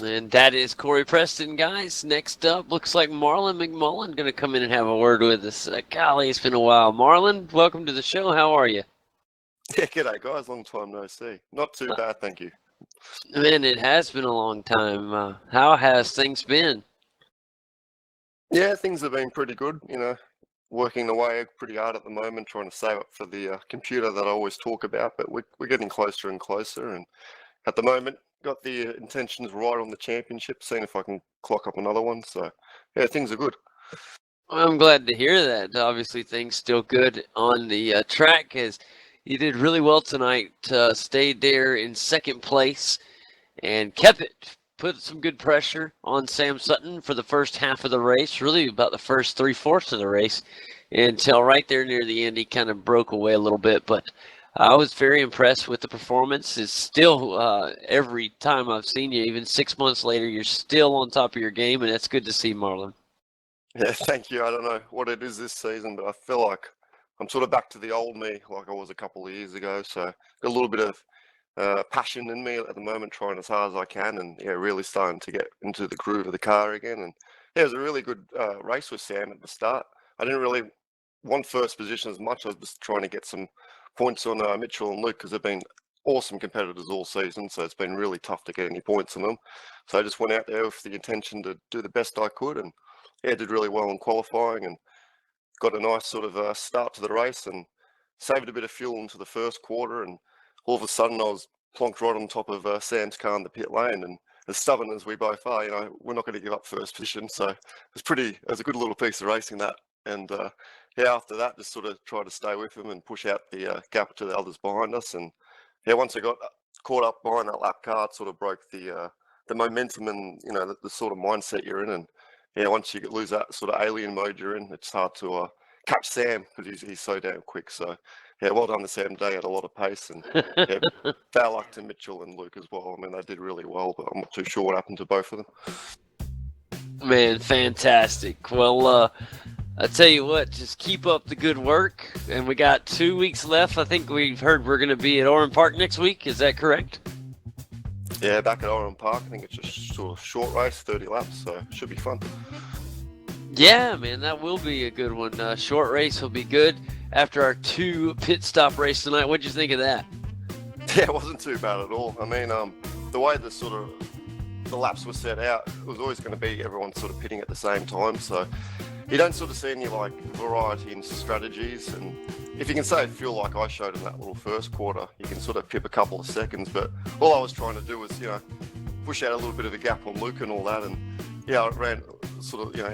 And that is Corey Preston, guys. Next up, looks like Marlon McMullen going to come in and have a word with us. Golly, it's been a while. Marlon, welcome to the show. How are you? Yeah, g'day guys, long time no see. Not too bad, thank you. Man, it has been a long time. How has things been? Yeah, things have been pretty good, working away pretty hard at the moment, trying to save up for the computer that I always talk about, but we're getting closer and closer, and at the moment, got the intentions right on the championship, seeing if I can clock up another one, so yeah, things are good. I'm glad to hear that. Obviously, things still good on the track as you did really well tonight. Stayed there in second place and kept it. Put some good pressure on Sam Sutton for the first half of the race, really about the first 3/4 of the race, until right there near the end he kind of broke away a little bit. But I was very impressed with the performance. It's still every time I've seen you, even 6 months later, you're still on top of your game, and that's good to see, Marlon. Yeah, thank you. I don't know what it is this season, but I feel like I'm sort of back to the old me like I was a couple of years ago, so got a little bit of passion in me at the moment, trying as hard as I can, and yeah, really starting to get into the groove of the car again. And yeah, it was a really good race with Sam at the start. I didn't really want first position as much. I was just trying to get some points on Mitchell and Luke because they've been awesome competitors all season, so it's been really tough to get any points on them. So I just went out there with the intention to do the best I could, and yeah, did really well in qualifying and got a nice sort of start to the race and saved a bit of fuel into the first quarter, and all of a sudden I was plonked right on top of Sam's car in the pit lane, and as stubborn as we both are, we're not going to give up first position, so it was a good little piece of racing that, and yeah, after that just sort of tried to stay with him and push out the gap to the others behind us, and yeah, once I got caught up behind that lap car, it sort of broke the momentum and the sort of mindset you're in, and yeah, once you lose that sort of alien mode you're in, it's hard to catch Sam because he's so damn quick. So yeah, well done to Sam today. Had a lot of pace, and yeah, bad luck to Mitchell and Luke as well. I mean, they did really well, but I'm not too sure what happened to both of them. Man, fantastic. Well, I tell you what, just keep up the good work. And we got 2 weeks left. I think we've heard we're going to be at Oran Park next week. Is that correct? Yeah, back at Oran Park. I think it's just sort of short race, 30 laps, so it should be fun. Yeah, man, that will be a good one. Short race will be good after our 2 pit stop race tonight. What'd you think of that? Yeah, it wasn't too bad at all. I mean, the way the laps were set out, it was always going to be everyone sort of pitting at the same time, so you don't sort of see any like variety in strategies. And if you can save fuel like I showed in that little first quarter, you can sort of pip a couple of seconds. But all I was trying to do was, push out a little bit of a gap on Luke and all that. And yeah, I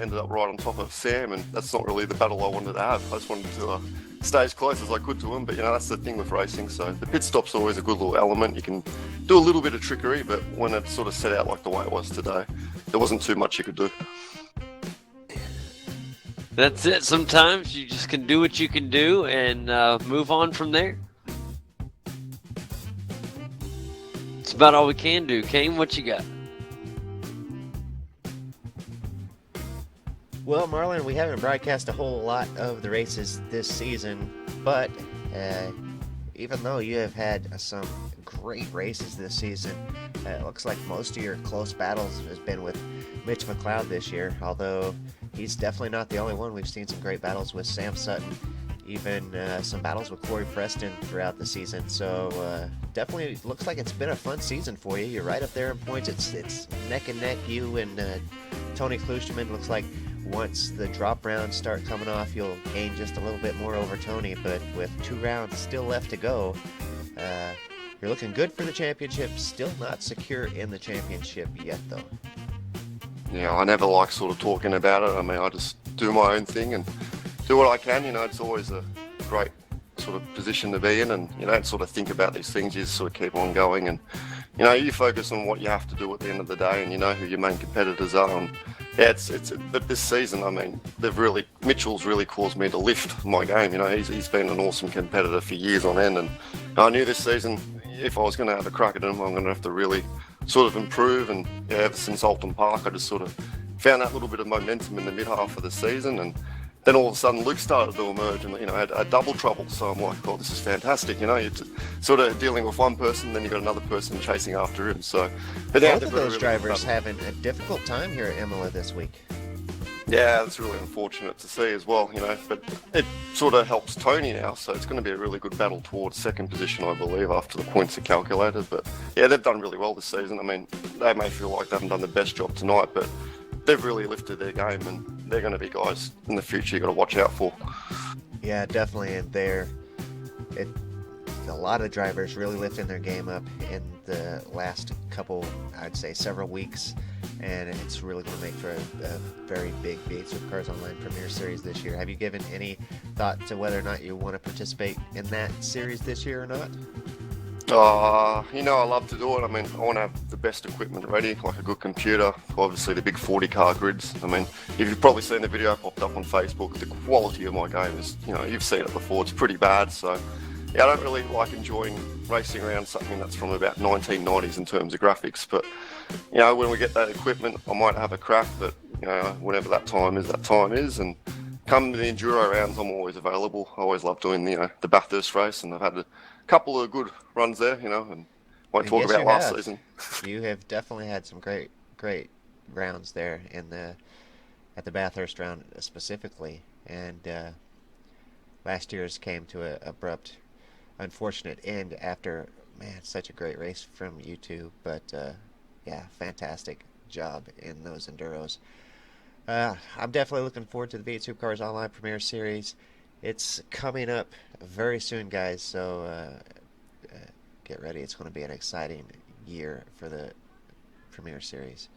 ended up right on top of Sam, and that's not really the battle I wanted to have. I just wanted to stay as close as I could to him. But that's the thing with racing. So the pit stop's always a good little element. You can do a little bit of trickery, but when it's sort of set out like the way it was today, there wasn't too much you could do. That's it. Sometimes you just can do what you can do and move on from there. It's about all we can do. Kane, what you got? Well, Marlon, we haven't broadcast a whole lot of the races this season, but even though you have had some great races this season, it looks like most of your close battles has been with Mitch McLeod this year, although he's definitely not the only one. We've seen some great battles with Sam Sutton, even some battles with Corey Preston throughout the season. So definitely looks like it's been a fun season for you. You're right up there in points. It's neck and neck, you and Tony Klusterman. Looks like once the drop rounds start coming off, you'll gain just a little bit more over Tony, but with 2 rounds still left to go, you're looking good for the championship. Still not secure in the championship yet, though. Yeah, I never like sort of talking about it. I mean, I just do my own thing and do what I can. It's always a great sort of position to be in, and you don't sort of think about these things. You just sort of keep on going, and you focus on what you have to do at the end of the day, and you know who your main competitors are. And yeah, but this season, I mean, Mitchell's really caused me to lift my game. He's been an awesome competitor for years on end, and I knew this season, if I was going to have a crack at him, I'm going to have to really sort of improve. And yeah, ever since Alton Park, I just sort of found that little bit of momentum in the mid half of the season, and then all of a sudden Luke started to emerge and had a double trouble. So I'm like, oh, this is fantastic. You're sort of dealing with one person, then you've got another person chasing after him. So both of those drivers having a difficult time here at Imola this week. Yeah, it's really unfortunate to see as well, but it sort of helps Tony now, so it's going to be a really good battle towards second position, I believe, after the points are calculated. But yeah, they've done really well this season. I mean, they may feel like they haven't done the best job tonight, but they've really lifted their game, and they're going to be guys in the future you've got to watch out for. Yeah, definitely. And a lot of drivers really lifting their game up in the last couple, I'd say several weeks, and it's really going to make for a very big V8Supercars Online Premier Series this year. Have you given any thought to whether or not you want to participate in that series this year or not? I love to do it. I mean, I want to have the best equipment ready, like a good computer, obviously the big 40-car grids. I mean, if you've probably seen the video popped up on Facebook, the quality of my game is, you've seen it before, it's pretty bad. So, yeah, I don't really like enjoying racing around something that's from about 1990s in terms of graphics. But, when we get that equipment, I might have a crack, but, whenever that time is. And come to the Enduro rounds, I'm always available. I always love doing, the Bathurst race, and I've had a couple of good runs there, and won't talk about last season. You have definitely had some great rounds there at the Bathurst round specifically, and last year's came to an abrupt, unfortunate end after such a great race from you two. But yeah, fantastic job in those enduros. I'm definitely looking forward to the V8Supercars Online Premier Series. It's coming up very soon, guys, so get ready. It's going to be an exciting year for the Premier Series.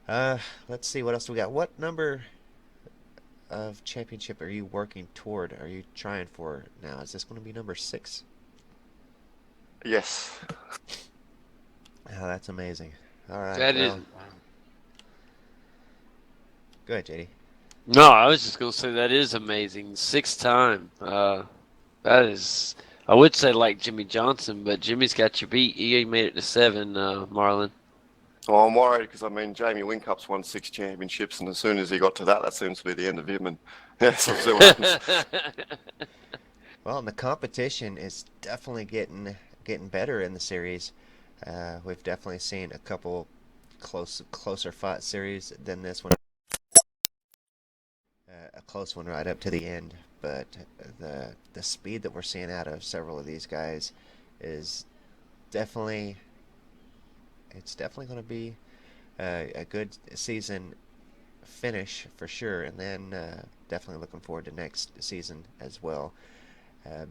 Let's see what else we got. What number of championship are you working toward? Are you trying for now? Is this going to be number 6? Yes. Oh, that's amazing. All right. That is. Go ahead, JD. No, I was just going to say that is amazing. 6th time. That is, I would say like Jimmy Johnson, but Jimmy's got you beat. He made it to 7, Marlon. Well, I'm worried because, Jamie Wincup's won 6 championships, and as soon as he got to that seems to be the end of him. And yeah, so we'll see what happens. Well, and the competition is definitely getting better in the series. We've definitely seen a couple closer fought series than this one. A close one right up to the end, but the speed that we're seeing out of several of these guys is definitely going to be a good season finish for sure, and then definitely looking forward to next season as well.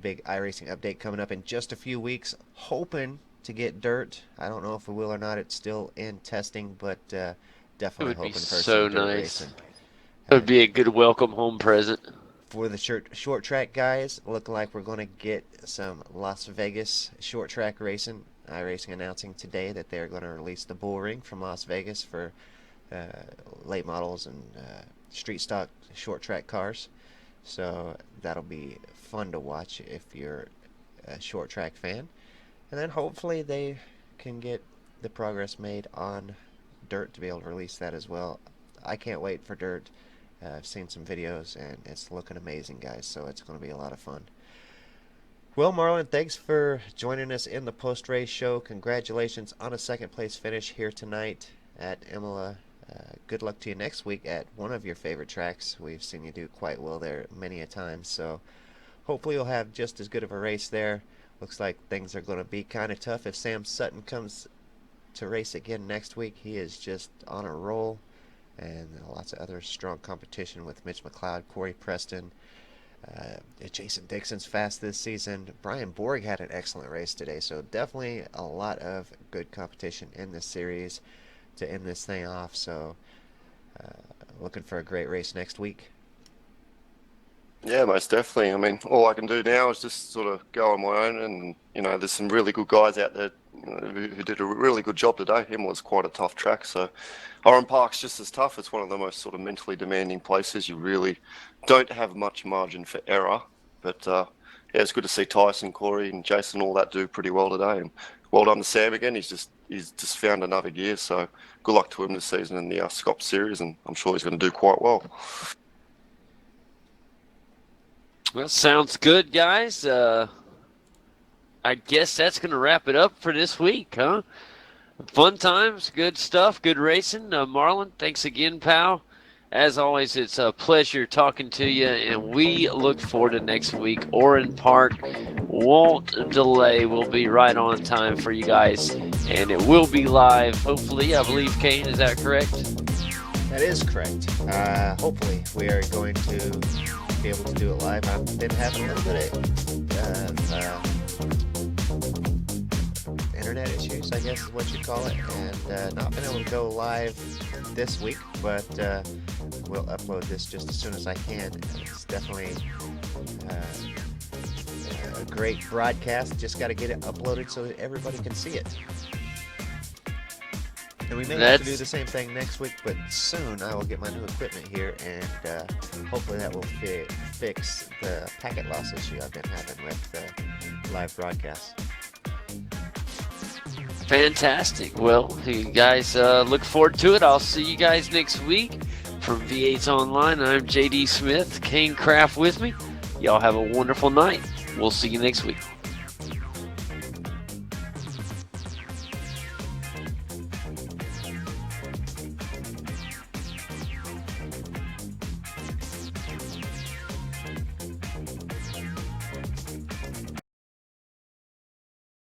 Big iRacing update coming up in just a few weeks. Hoping to get dirt. I don't know if we will or not. It's still in testing, but definitely hoping for some dirt racing. It would be a good welcome home present. For the short track guys, looking like we're going to get some Las Vegas short track racing. iRacing announcing today that they're going to release the bull ring from Las Vegas for late models and street stock short track cars. So that'll be fun to watch if you're a short track fan. And then hopefully they can get the progress made on dirt to be able to release that as well. I can't wait for dirt. I've seen some videos and it's looking amazing, guys, so it's going to be a lot of fun. Well, Marlon, thanks for joining us in the post-race show. Congratulations on a second place finish here tonight at Imola. Good luck to you next week at one of your favorite tracks. We've seen you do quite well there many a time, so hopefully you'll have just as good of a race there. Looks like things are going to be kind of tough if Sam Sutton comes to race again next week. He is just on a roll, and lots of other strong competition with Mitch McLeod, Corey Preston. Jason Dixon's fast this season. Brian Borg had an excellent race today, so definitely a lot of good competition in this series to end this thing off. So looking for a great race next week. Yeah, most definitely. I mean, all I can do now is just sort of go on my own, and there's some really good guys out there who did a really good job today. Imola's quite a tough track, so Oran Park's just as tough. It's one of the most sort of mentally demanding places. You really don't have much margin for error, but yeah, it's good to see Tyson, Corey, and Jason all that do pretty well today. And well done to Sam again. He's just found another gear. So good luck to him this season in the Scott Series, and I'm sure he's going to do quite well. Well, sounds good, guys. I guess that's going to wrap it up for this week, huh? Fun times, good stuff, good racing. Marlon, thanks again, pal. As always, it's a pleasure talking to you, and we look forward to next week. Oran Park won't delay. We'll be right on time for you guys, and it will be live, hopefully. I believe, Kane, is that correct? That is correct. Hopefully we are going to be able to do it live. I've been having a little bit of internet issues, I guess is what you call it, and not been able to go live this week, but we'll upload this just as soon as I can. It's definitely a great broadcast. Just got to get it uploaded so that everybody can see it. And we may have to do the same thing next week, but soon I will get my new equipment here, and hopefully that will fix the packet loss issue I've been having with the live broadcast. Fantastic. Well, you guys look forward to it. I'll see you guys next week. From V8 Online, I'm JD Smith, Kane Craft with me. Y'all have a wonderful night. We'll see you next week.